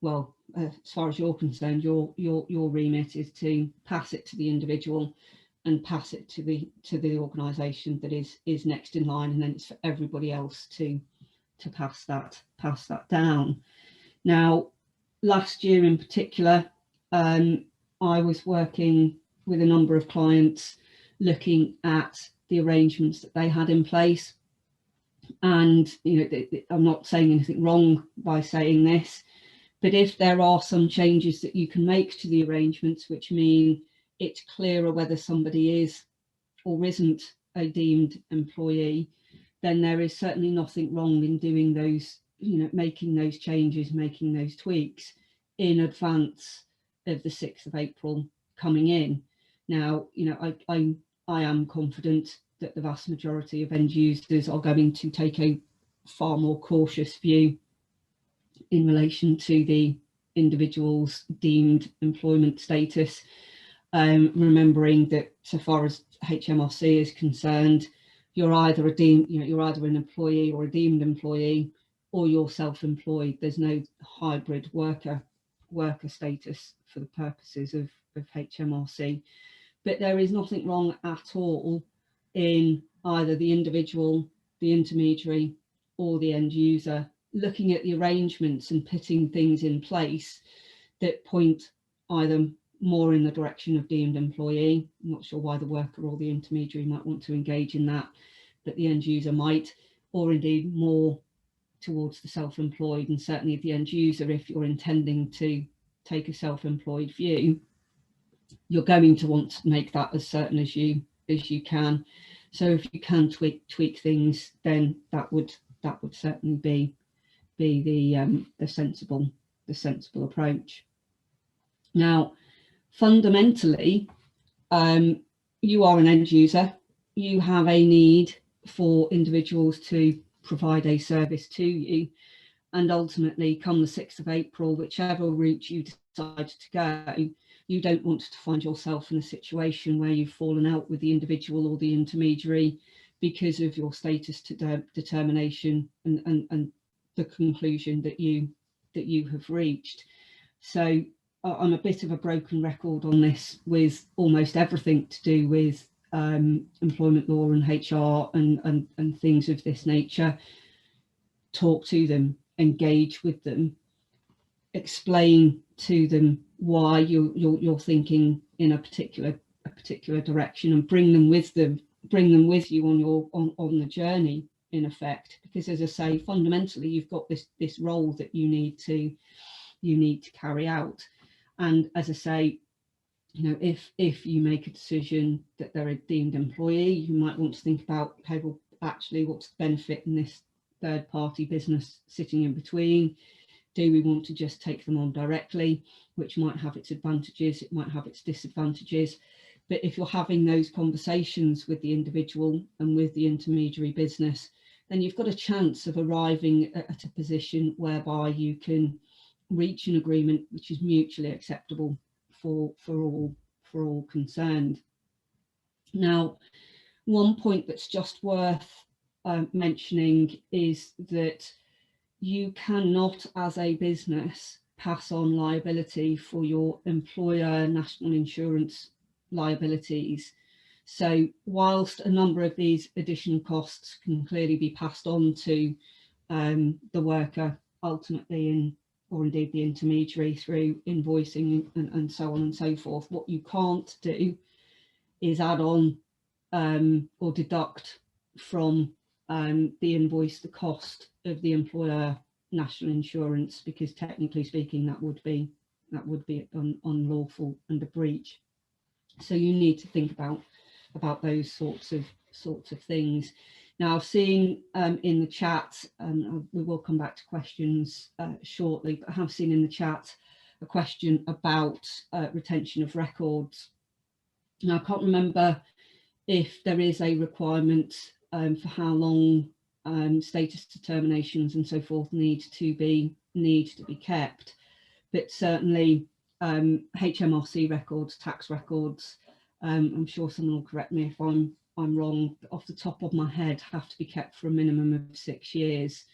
Well, as far as you're concerned, your remit is to pass it to the individual and pass it to the organisation that is next in line, and then it's for everybody else to pass that down. Now, last year in particular, I was working with a number of clients looking at the arrangements that they had in place, and I'm not saying anything wrong by saying this, but if there are some changes that you can make to the arrangements which mean it's clearer whether somebody is or isn't a deemed employee, then there is certainly nothing wrong in doing those, making those changes, making those tweaks in advance of the 6th of April coming in. Now, I am confident that the vast majority of end users are going to take a far more cautious view in relation to the individual's deemed employment status, remembering that so far as HMRC is concerned, you're either you're either an employee or a deemed employee, or you're self-employed. There's no hybrid worker status for the purposes of HMRC. But there is nothing wrong at all in either the individual, the intermediary, or the end user looking at the arrangements and putting things in place that point either more in the direction of deemed employee. I'm not sure why the worker or the intermediary might want to engage in that, but the end user might, or indeed more towards the self-employed. And certainly the end user, if you're intending to take a self-employed view, you're going to want to make that as certain as you can. So if you can tweak things, then that would certainly be the sensible approach. Now, fundamentally, you are an end user. You have a need for individuals to provide a service to you, and ultimately, come the 6th of April, whichever route you decide to go, you don't want to find yourself in a situation where you've fallen out with the individual or the intermediary because of your status determination and the conclusion that you have reached. So I'm a bit of a broken record on this, with almost everything to do with employment law and HR and things of this nature. Talk to them, engage with them, explain to them why you're thinking in a particular direction, and bring them with you on the journey, in effect. Because, as I say, fundamentally you've got this role that you need to carry out. And as I say, you know, if you make a decision that they're a deemed employee, you might want to think about, okay, well, actually, what's the benefit in this third party business sitting in between? Do we want to just take them on directly, which might have its advantages, it might have its disadvantages. But if you're having those conversations with the individual and with the intermediary business, then you've got a chance of arriving at a position whereby you can reach an agreement which is mutually acceptable for all concerned. Now, one point that's just worth mentioning is that you cannot, as a business, pass on liability for your employer national insurance liabilities. So whilst a number of these additional costs can clearly be passed on to the worker ultimately, or indeed the intermediary, through invoicing and so on and so forth, what you can't do is add on or deduct from the invoice the cost of the employer national insurance, because technically speaking that would be unlawful and a breach. So you need to think about those sorts of things. Now, I've seen in the chat, we will come back to questions shortly, but I have seen in the chat a question about retention of records. Now, I can't remember if there is a requirement for how long status determinations and so forth need to be kept, but certainly HMRC records, tax records, I'm sure someone will correct me if I'm wrong, but off the top of my head, have to be kept for a minimum of 6 years,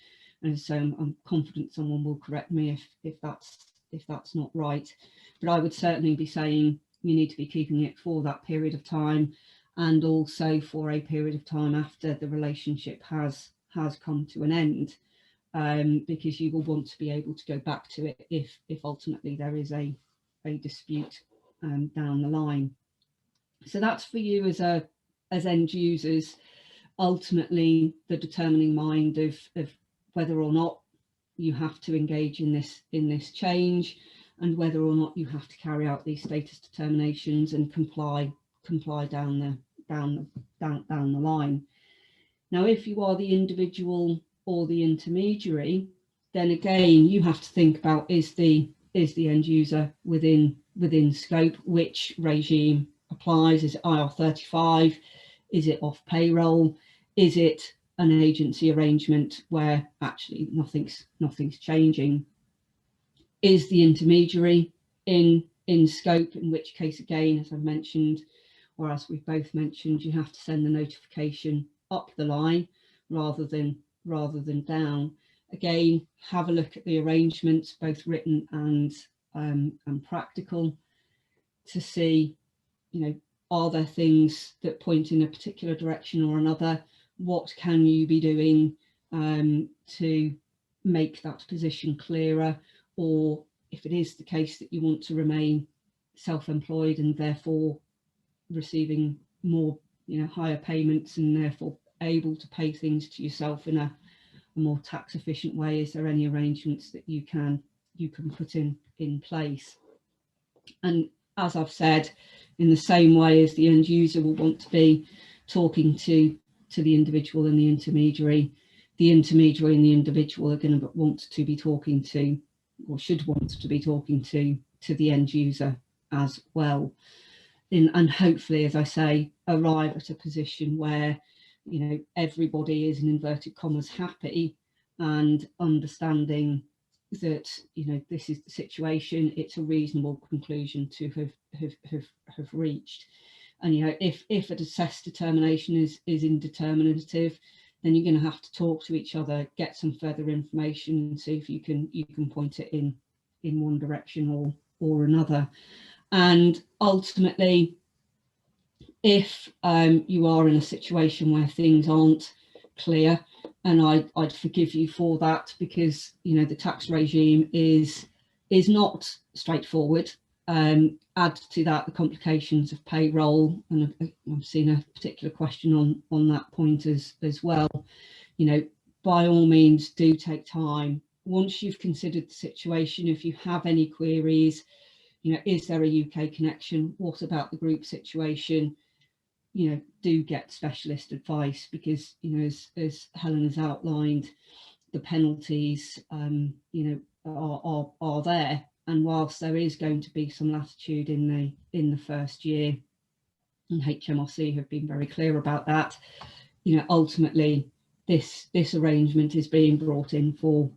and so I'm confident someone will correct me if that's not right. But I would certainly be saying you need to be keeping it for that period of time, and also for a period of time after the relationship has come to an end, because you will want to be able to go back to it if ultimately there is a dispute down the line. So that's for you as end users, ultimately the determining mind of whether or not you have to engage in this change, and whether or not you have to carry out these status determinations and comply down the line. Now, if you are the individual or the intermediary, then again you have to think about, is the end user within scope? Which regime applies? Is it IR35? Is it off payroll? Is it an agency arrangement where actually nothing's changing? Is the intermediary in scope, in which case, again, as I've mentioned, or as we've both mentioned, you have to send the notification up the line rather than down. Again, have a look at the arrangements, both written and practical, to see, you know, are there things that point in a particular direction or another? What can you be doing to make that position clearer? Or if it is the case that you want to remain self-employed and therefore receiving more, you know, higher payments and therefore able to pay things to yourself in a more tax efficient way, is there any arrangements that you can put in place? And as I've said, in the same way as the end user will want to be talking to the individual and the intermediary and the individual are going to want to be talking to, or should want to be talking to the end user as well. And hopefully, as I say, arrive at a position where, you know, everybody is, in inverted commas, happy and understanding that, you know, this is the situation. It's a reasonable conclusion to have reached. And, you know, if a assessed determination is indeterminative, then you're going to have to talk to each other, get some further information, and see if you can point it in one direction or another. And ultimately, if you are in a situation where things aren't clear, and I'd forgive you for that, because, you know, the tax regime is not straightforward. Add to that the complications of payroll, and I've seen a particular question on that point as well. You know, by all means, do take time. Once you've considered the situation, if you have any queries, you know, is there a UK connection? What about the group situation? You know, do get specialist advice, because, you know, as Helen has outlined, the penalties, you know, are there. And whilst there is going to be some latitude in the first year, and HMRC have been very clear about that, you know, ultimately this arrangement is being brought in for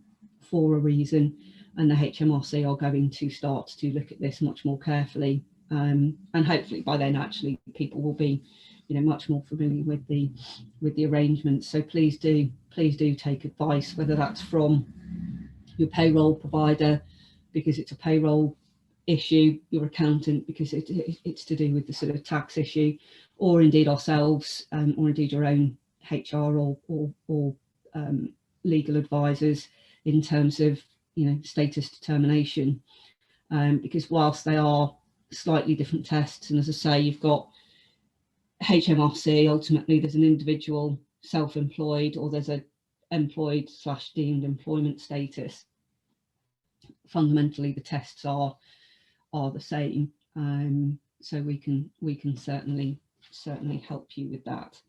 a reason, and the HMRC are going to start to look at this much more carefully, and hopefully by then actually people will be, you know, much more familiar with the arrangements. So please do take advice, whether that's from your payroll provider because it's a payroll issue, your accountant because it's to do with the sort of tax issue, or indeed ourselves, or indeed your own HR or legal advisors in terms of, you know, status determination, because whilst they are slightly different tests, and as I say, you've got HMRC, ultimately there's an individual self-employed, or there's a employed / deemed employment status. Fundamentally the tests are the same, so we can certainly help you with that.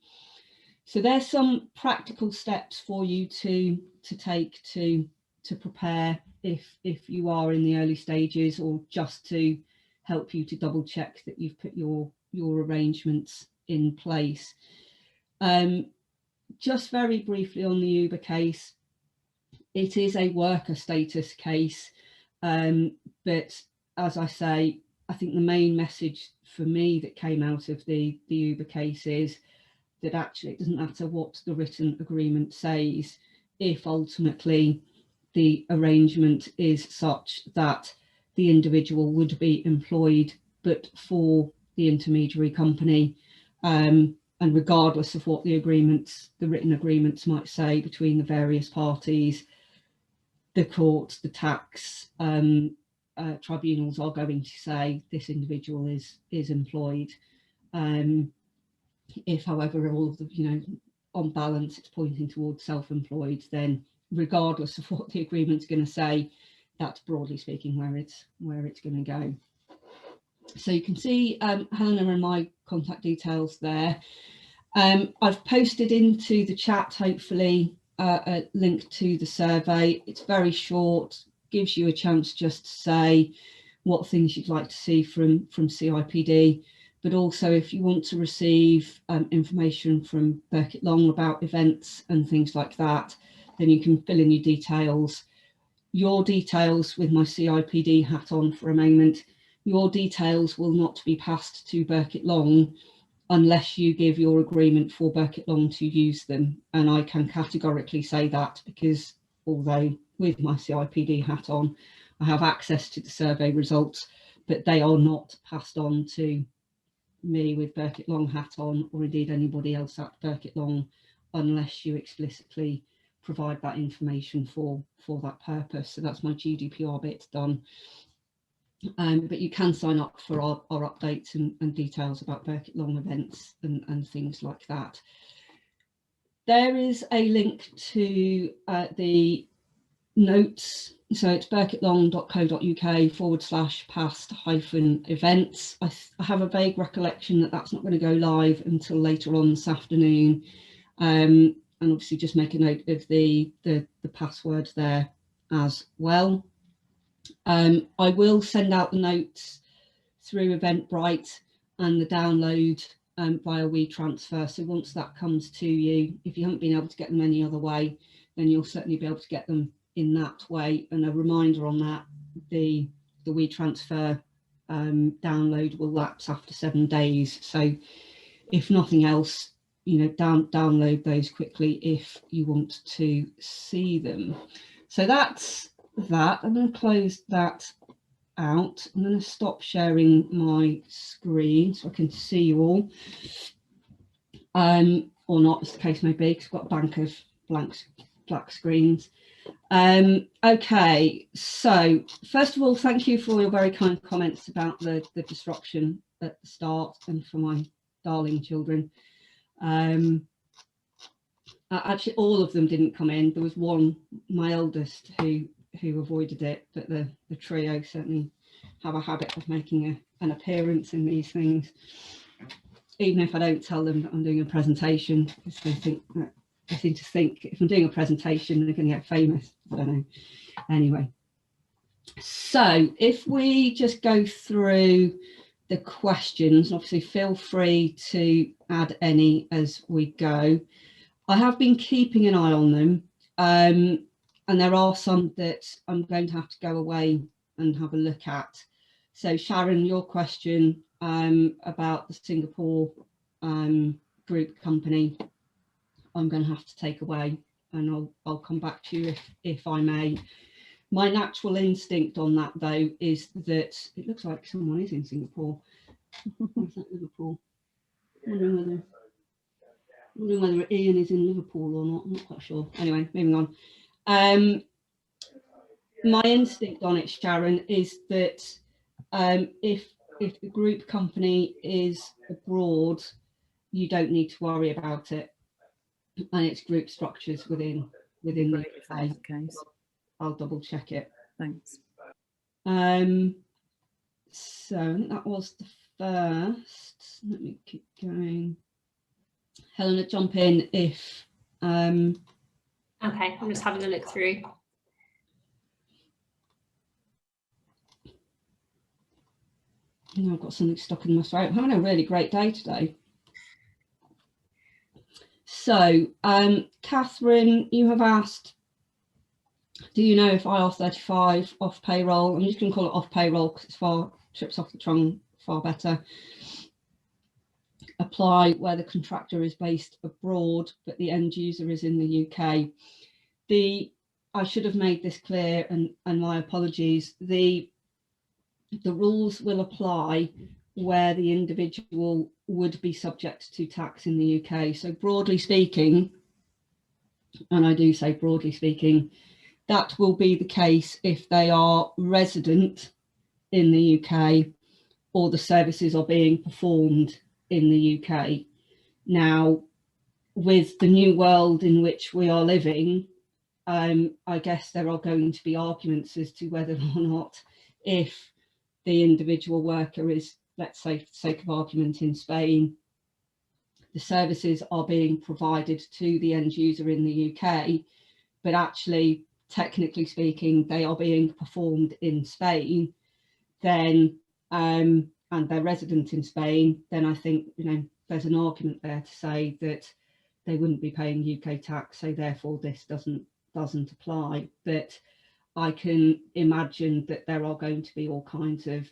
So there's some practical steps for you to take to prepare if you are in the early stages, or just to help you to double check that you've put your arrangements in place. Just very briefly on the Uber case, it is a worker status case, but as I say, I think the main message for me that came out of the Uber case is that actually it doesn't matter what the written agreement says, if ultimately the arrangement is such that the individual would be employed but for the intermediary company, and regardless of what the written agreements might say between the various parties, the courts, the tax tribunals are going to say this individual is employed. If, however, all of the, you know, on balance it's pointing towards self-employed, then regardless of what the agreement's going to say, that's broadly speaking where it's going to go. So you can see Helena and my contact details there. I've posted into the chat, hopefully, a link to the survey. It's very short, gives you a chance just to say what things you'd like to see from CIPD. but also if you want to receive information from Burkitt Long about events and things like that, then you can fill in your details. Your details, with my CIPD hat on for a moment, your details will not be passed to Burkitt Long unless you give your agreement for Burkitt Long to use them. And I can categorically say that, because although with my CIPD hat on, I have access to the survey results, but they are not passed on to me with Burkitt Long hat on, or indeed anybody else at Burkitt Long, unless you explicitly provide that information for that purpose. So that's my GDPR bit done. But you can sign up for our updates and details about Burkitt Long events and things like that. There is a link to the notes. So it's burkittlong.co.uk/past-events. I have a vague recollection that that's not going to go live until later on this afternoon. And obviously just make a note of the password there as well. I will send out the notes through Eventbrite and the download via WeTransfer. So once that comes to you, if you haven't been able to get them any other way, then you'll certainly be able to get them in that way. And a reminder on that, the WeTransfer download will lapse after 7 days. So if nothing else, you know, download those quickly if you want to see them. So that's that. I'm going to close that out. I'm going to stop sharing my screen so I can see you all, or not, as the case may be, because I've got a bank of black screens. Okay, so first of all, thank you for your very kind comments about the disruption at the start, and for my darling children. Actually, all of them didn't come in. There was one, my eldest, who avoided it, but the trio certainly have a habit of making an appearance in these things, even if I don't tell them that I'm doing a presentation, because they seem to think if I'm doing a presentation they're going to get famous. I don't know. Anyway, so if we just go through the questions, obviously feel free to add any as we go. I have been keeping an eye on them, and there are some that I'm going to have to go away and have a look at. So Sharon, your question about the Singapore group company, I'm going to have to take away, and I'll come back to you if I may. My natural instinct on that, though, is that it looks like someone is in Singapore. Or is that Liverpool? I'm wondering whether Ian is in Liverpool or not. I'm not quite sure. Anyway, moving on. My instinct on it, Sharon, is that if the group company is abroad, you don't need to worry about it, and it's group structures within the UK. Case. I'll double check it. Thanks. So I think that was the first. Let me keep going. Helena, jump in if. Okay, I'm just having a look through. I've got something stuck in my throat. I'm having a really great day today. So, Catherine, you have asked, do you know if IR35 off payroll, I'm just going to call it off payroll because it's trips off the tongue far better, apply where the contractor is based abroad but the end user is in the UK? I should have made this clear, and my apologies. The rules will apply where the individual would be subject to tax in the UK. So broadly speaking, and I do say broadly speaking, that will be the case if they are resident in the UK or the services are being performed in the UK. Now, with the new world in which we are living, I guess there are going to be arguments as to whether or not, if the individual worker is, let's say for the sake of argument, in Spain, the services are being provided to the end user in the UK, but actually, technically speaking, they are being performed in Spain, then, and they're resident in Spain, then I think, you know, there's an argument there to say that they wouldn't be paying UK tax, so therefore this doesn't apply. But I can imagine that there are going to be all kinds of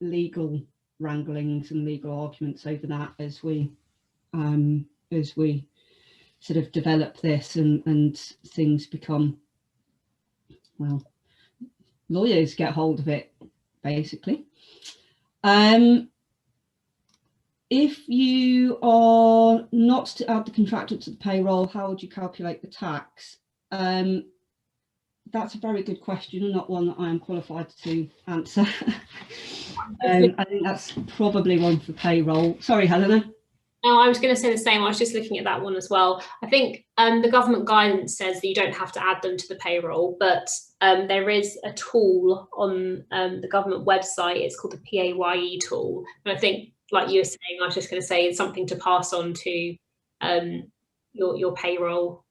legal wranglings and legal arguments over that as we sort of develop this and things become, well, lawyers get hold of it, basically. If you are not to add the contractor to the payroll, how would you calculate the tax? That's a very good question, and not one that I am qualified to answer. I think that's probably one for payroll. Sorry, Helena. No, I was going to say the same. I was just looking at that one as well. I think the government guidance says that you don't have to add them to the payroll, but there is a tool on the government website. It's called the PAYE tool. And I think, like you were saying, I was just going to say it's something to pass on to your payroll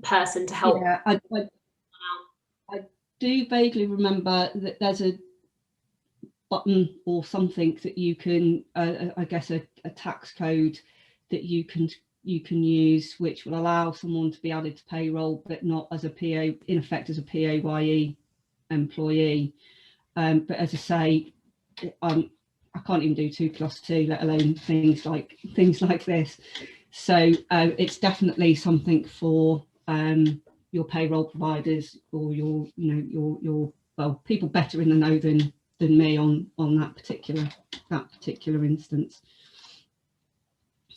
person to help. Yeah, I do vaguely remember that there's a button or something that you can, I guess, a tax code that you can use, which will allow someone to be added to payroll, but not as a PA, in effect, as a PAYE employee. But as I say, I can't even do 2 + 2, let alone things like this. So it's definitely something for your payroll providers or your well, people better in the know than me on that particular instance.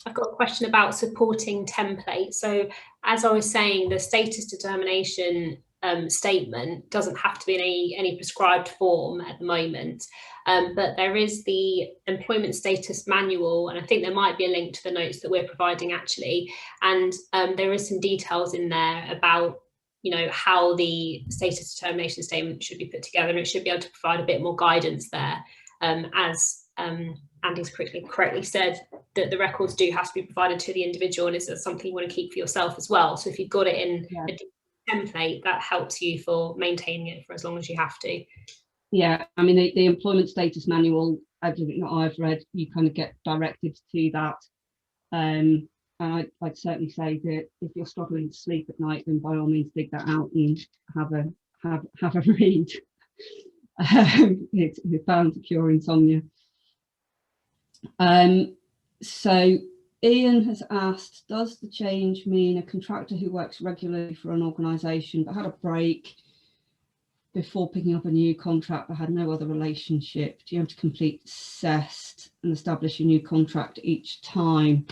I've got a question about supporting template. So as I was saying, the status determination statement doesn't have to be in any prescribed form at the moment, but there is the employment status manual, and I think there might be a link to the notes that we're providing actually, and there is some details in there about, you know, how the status determination statement should be put together, and it should be able to provide a bit more guidance there, as Andy's correctly said, that the records do have to be provided to the individual, and is that something you want to keep for yourself as well. So if you've got it in a template, that helps you for maintaining it for as long as you have to. Yeah, I mean, the employment status manual, everything that I've read, you kind of get directed to that. And I'd certainly say that if you're struggling to sleep at night, then by all means dig that out and have a read. It's bound to cure insomnia. So Ian has asked, does the change mean a contractor who works regularly for an organisation but had a break before picking up a new contract but had no other relationship, do you have to complete CEST and establish a new contract each time?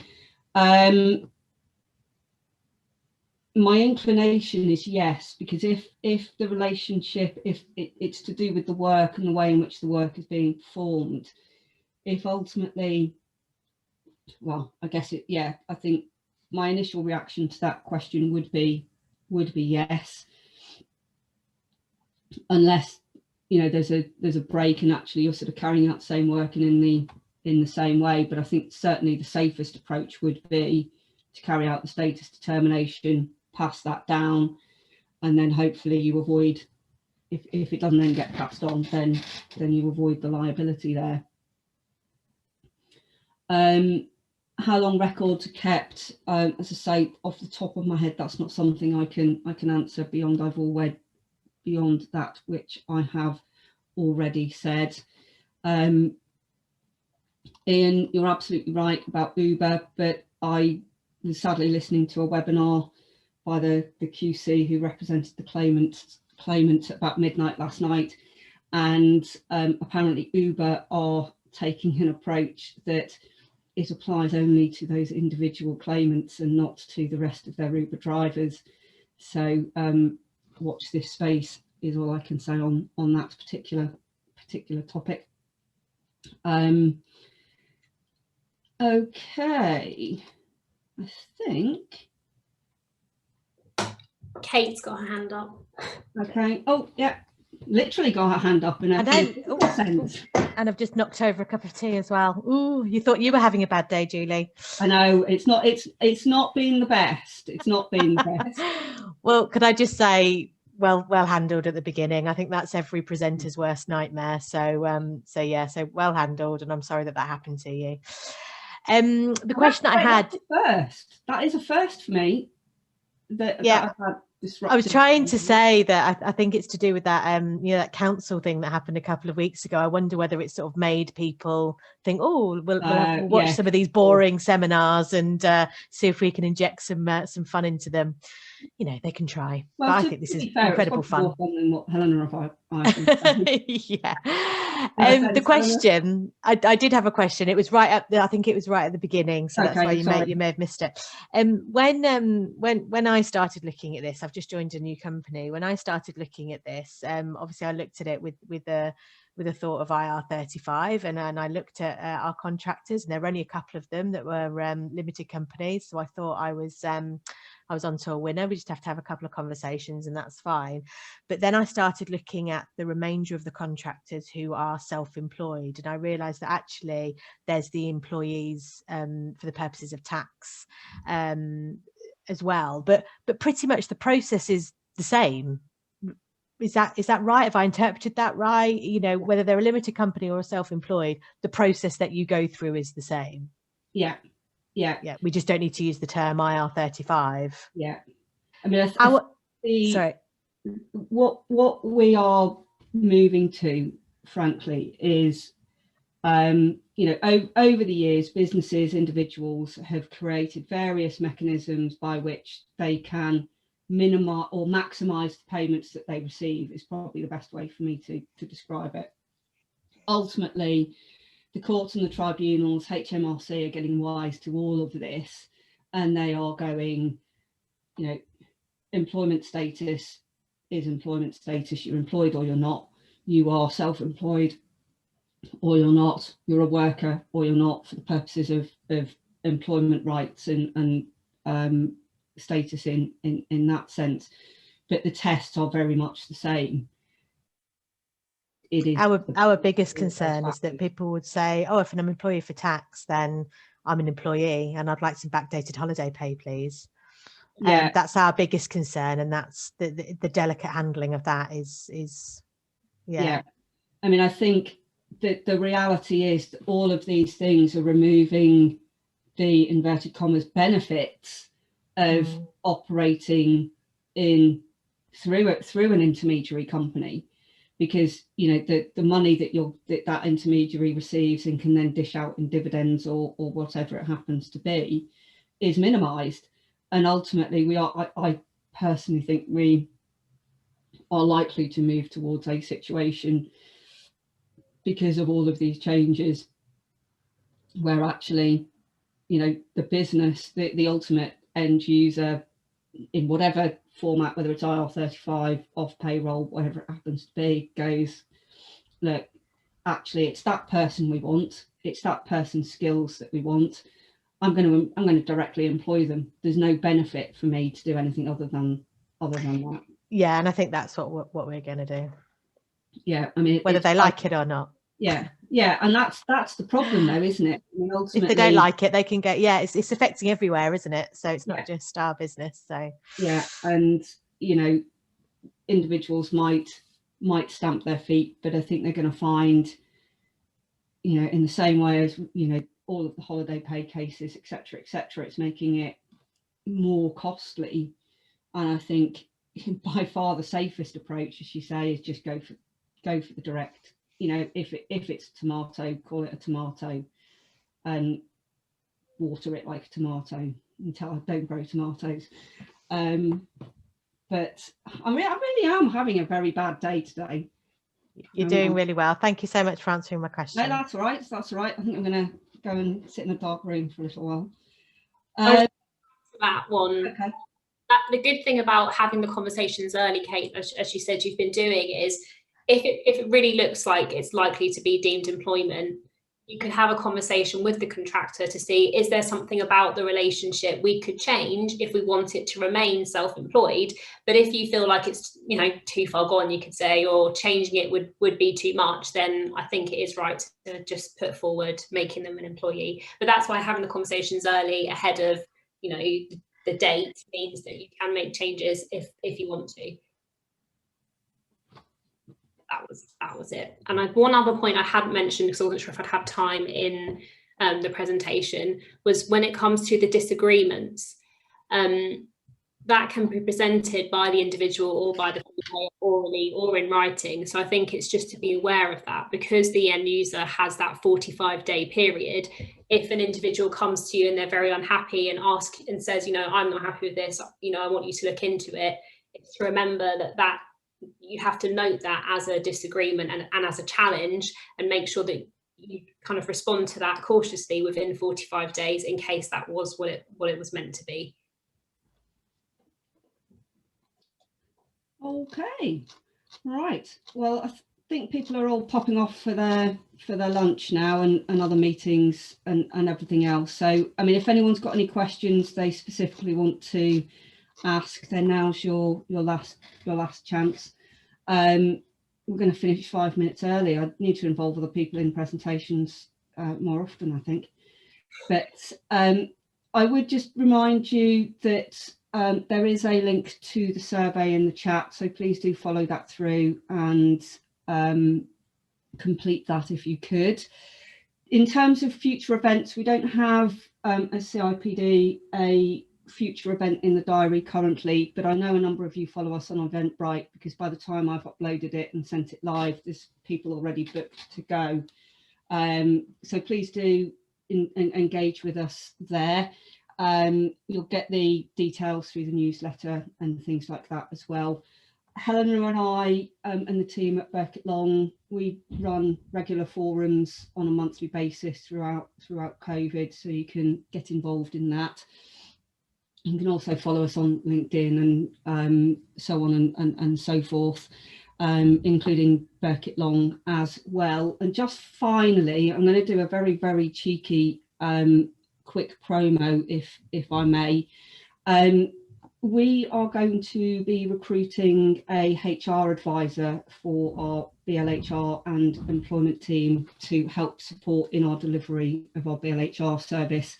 My inclination is yes, because if the relationship, if it's to do with the work and the way in which the work is being performed, if ultimately, well, I guess I think my initial reaction to that question would be yes, unless, you know, there's a break and actually you're sort of carrying out the same work and in the same way. But I think certainly the safest approach would be to carry out the status determination, pass that down, and then hopefully you avoid, if it doesn't then get passed on, then you avoid the liability there. How long records are kept? As I say, off the top of my head, that's not something I can answer beyond that which I have already said. Ian, you're absolutely right about Uber, but I was sadly listening to a webinar by the QC who represented the claimant at about midnight last night, and apparently Uber are taking an approach that it applies only to those individual claimants and not to the rest of their Uber drivers. So watch this space is all I can say on that particular topic. Okay, I think Kate's got her hand up. Okay. Oh yeah, literally got her hand up in a sense. And I've just knocked over a cup of tea as well. Ooh, you thought you were having a bad day, Julie. I know, it's not been the best. It's not been the best. Well, could I just say, well handled at the beginning. I think that's every presenter's worst nightmare. So so well handled, and I'm sorry that happened to you. The question I had first, that is a first for me. That I've had disrupted. I was trying to say that I think it's to do with that that council thing that happened a couple of weeks ago. I wonder whether it's sort of made people think, oh, we'll watch some of these boring seminars and see if we can inject some fun into them. You know, they can try. Well, but I think this is incredible fun. More fun than what Helena or I think. Yeah. The question, I did have a question. It was right up I think it was right at the beginning, so that's why you may have missed it. When I started looking at this, I've just joined a new company. When I started looking at this, obviously I looked at it with the thought of IR35, and I looked at our contractors, and there were only a couple of them that were limited companies. So I thought I was onto a winner. We just have to have a couple of conversations and that's fine. But then I started looking at the remainder of the contractors who are self-employed, and I realized that actually there's the employees for the purposes of tax as well. But pretty much the process is the same. Is that right? Have I interpreted that right? You know, whether they're a limited company or a self-employed, the process that you go through is the same. Yeah. We just don't need to use the term IR35. Yeah. I mean, sorry. What we are moving to, frankly, is over the years, businesses, individuals have created various mechanisms by which they can minimize or maximize the payments that they receive, is probably the best way for me to describe it. Ultimately, the courts and the tribunals, HMRC, are getting wise to all of this, and they are going, employment status is employment status. You're employed or you're not. You are self-employed or you're not. You're a worker or you're not, for the purposes of employment rights and status in that sense. But the tests are very much the same. It is our biggest concern is that people would say, oh, if I'm an employee for tax, then I'm an employee and I'd like some backdated holiday pay, please. Yeah, that's our biggest concern, and that's the delicate handling of that is. I mean, I think that the reality is that all of these things are removing the inverted commas benefits of operating through an intermediary company, because the money that intermediary receives and can then dish out in dividends or whatever it happens to be is minimized. And ultimately I personally think we are likely to move towards a situation, because of all of these changes, where actually the business, the ultimate end user, in whatever format, whether it's IR35, off payroll, whatever it happens to be, goes, look, actually it's that person we want, it's that person's skills that we want. I'm going to directly employ them. There's no benefit for me to do anything other than that. Yeah, and I think that's what we're going to do. Yeah, I mean, whether they like it or not. Yeah, and that's the problem, though, isn't it? I mean, ultimately, if they don't like it, they can get. Yeah, it's affecting everywhere, isn't it? So it's not just our business. So yeah, and individuals might stamp their feet, but I think they're going to find, in the same way as all of the holiday pay cases, etc., it's making it more costly. And I think by far the safest approach, as you say, is just go for the direct. If it's a tomato, call it a tomato, and water it like a tomato until I don't grow tomatoes. But I really am having a very bad day today. You're doing really well. Thank you so much for answering my question. No, that's all right. That's all right. I think I'm going to go and sit in a dark room for a little while. That one. Okay. The good thing about having the conversations early, Kate, as you said you've been doing, is if it really looks like it's likely to be deemed employment, you could have a conversation with the contractor to see, is there something about the relationship we could change if we want it to remain self-employed? But if you feel like it's too far gone, you could say, or changing it would be too much, then I think it is right to just put forward making them an employee. But that's why having the conversations early ahead of the date means that you can make changes if you want to. that was it. And one other point I hadn't mentioned, because I wasn't sure if I'd have time in the presentation, was when it comes to the disagreements, that can be presented by the individual or by the player orally or in writing. So I think it's just to be aware of that, because the end user has that 45-day period. If an individual comes to you and they're very unhappy and says, you know, I'm not happy with this, you know, I want you to look into it, it's to remember that you have to note that as a disagreement and as a challenge, and make sure that you kind of respond to that cautiously within 45 days in case that was what it was meant to be. Okay, right. Well, I think people are all popping off for their lunch now and other meetings and everything else. So, I mean, if anyone's got any questions they specifically want to ask, then now's your last chance. We're going to finish 5 minutes early. I need to involve other people in presentations more often, I think. But I would just remind you that there is a link to the survey in the chat, so please do follow that through and complete that if you could. In terms of future events, we don't have as CIPD a future event in the diary currently, but I know a number of you follow us on Eventbrite, because by the time I've uploaded it and sent it live, there's people already booked to go. So please do engage with us there. You'll get the details through the newsletter and things like that as well. Helena and I and the team at Burkitt Long, we run regular forums on a monthly basis throughout COVID, so you can get involved in that. You can also follow us on LinkedIn and so on and so forth, including Burkitt Long as well. And just finally, I'm going to do a very, very cheeky quick promo, if I may. We are going to be recruiting a HR advisor for our BLHR and employment team to help support in our delivery of our BLHR service.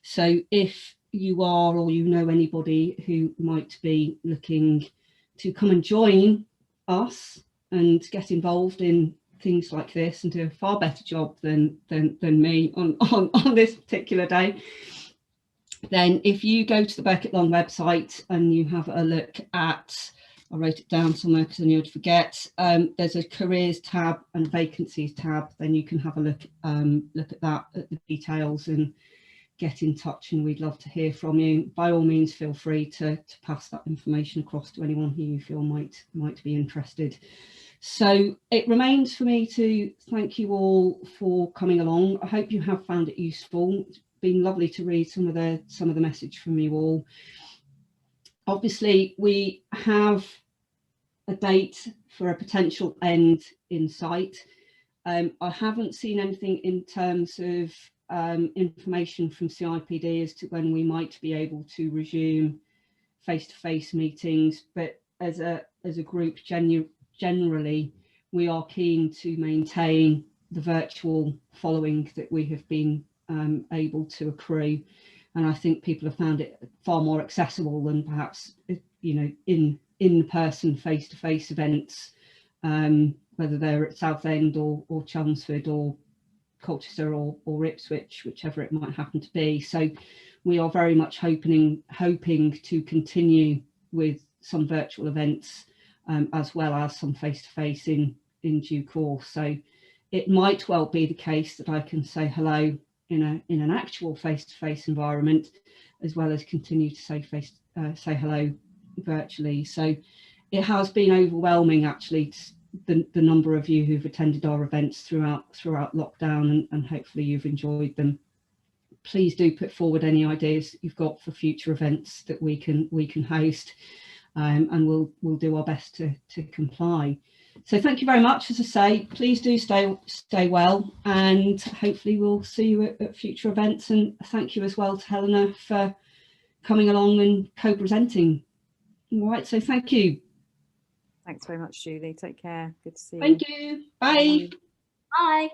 So if you are, or you know anybody who might be looking to come and join us and get involved in things like this and do a far better job than me on this particular day, then if you go to the Burkitt Long website and you have a look at, I wrote it down somewhere because I knew I'd forget, there's a careers tab and vacancies tab, then you can have a look at that, at the details, and get in touch, and we'd love to hear from you. By all means, feel free to pass that information across to anyone who you feel might be interested. So it remains for me to thank you all for coming along. I hope you have found it useful. It's been lovely to read some of the message from you all. Obviously, we have a date for a potential end in sight. I haven't seen anything in terms of information from CIPD as to when we might be able to resume face-to-face meetings, but as a group, generally we are keen to maintain the virtual following that we have been able to accrue, and I think people have found it far more accessible than perhaps, you know, in-person face-to-face events, whether they're at Southend or Chelmsford or Colchester or Ipswich, whichever it might happen to be. So we are very much hoping to continue with some virtual events as well as some face-to-face in due course. So it might well be the case that I can say hello in an actual face-to-face environment, as well as continue to say hello virtually. So it has been overwhelming, actually, the number of you who've attended our events throughout lockdown, and hopefully you've enjoyed them. Please do put forward any ideas you've got for future events that we can host, and we'll do our best to comply. So thank you very much. As I say, please do stay well, and hopefully we'll see you at future events. And thank you as well to Helena for coming along and co-presenting. All right, so thank you. Thanks very much, Julie. Take care. Good to see you. Thank you. Bye. Bye.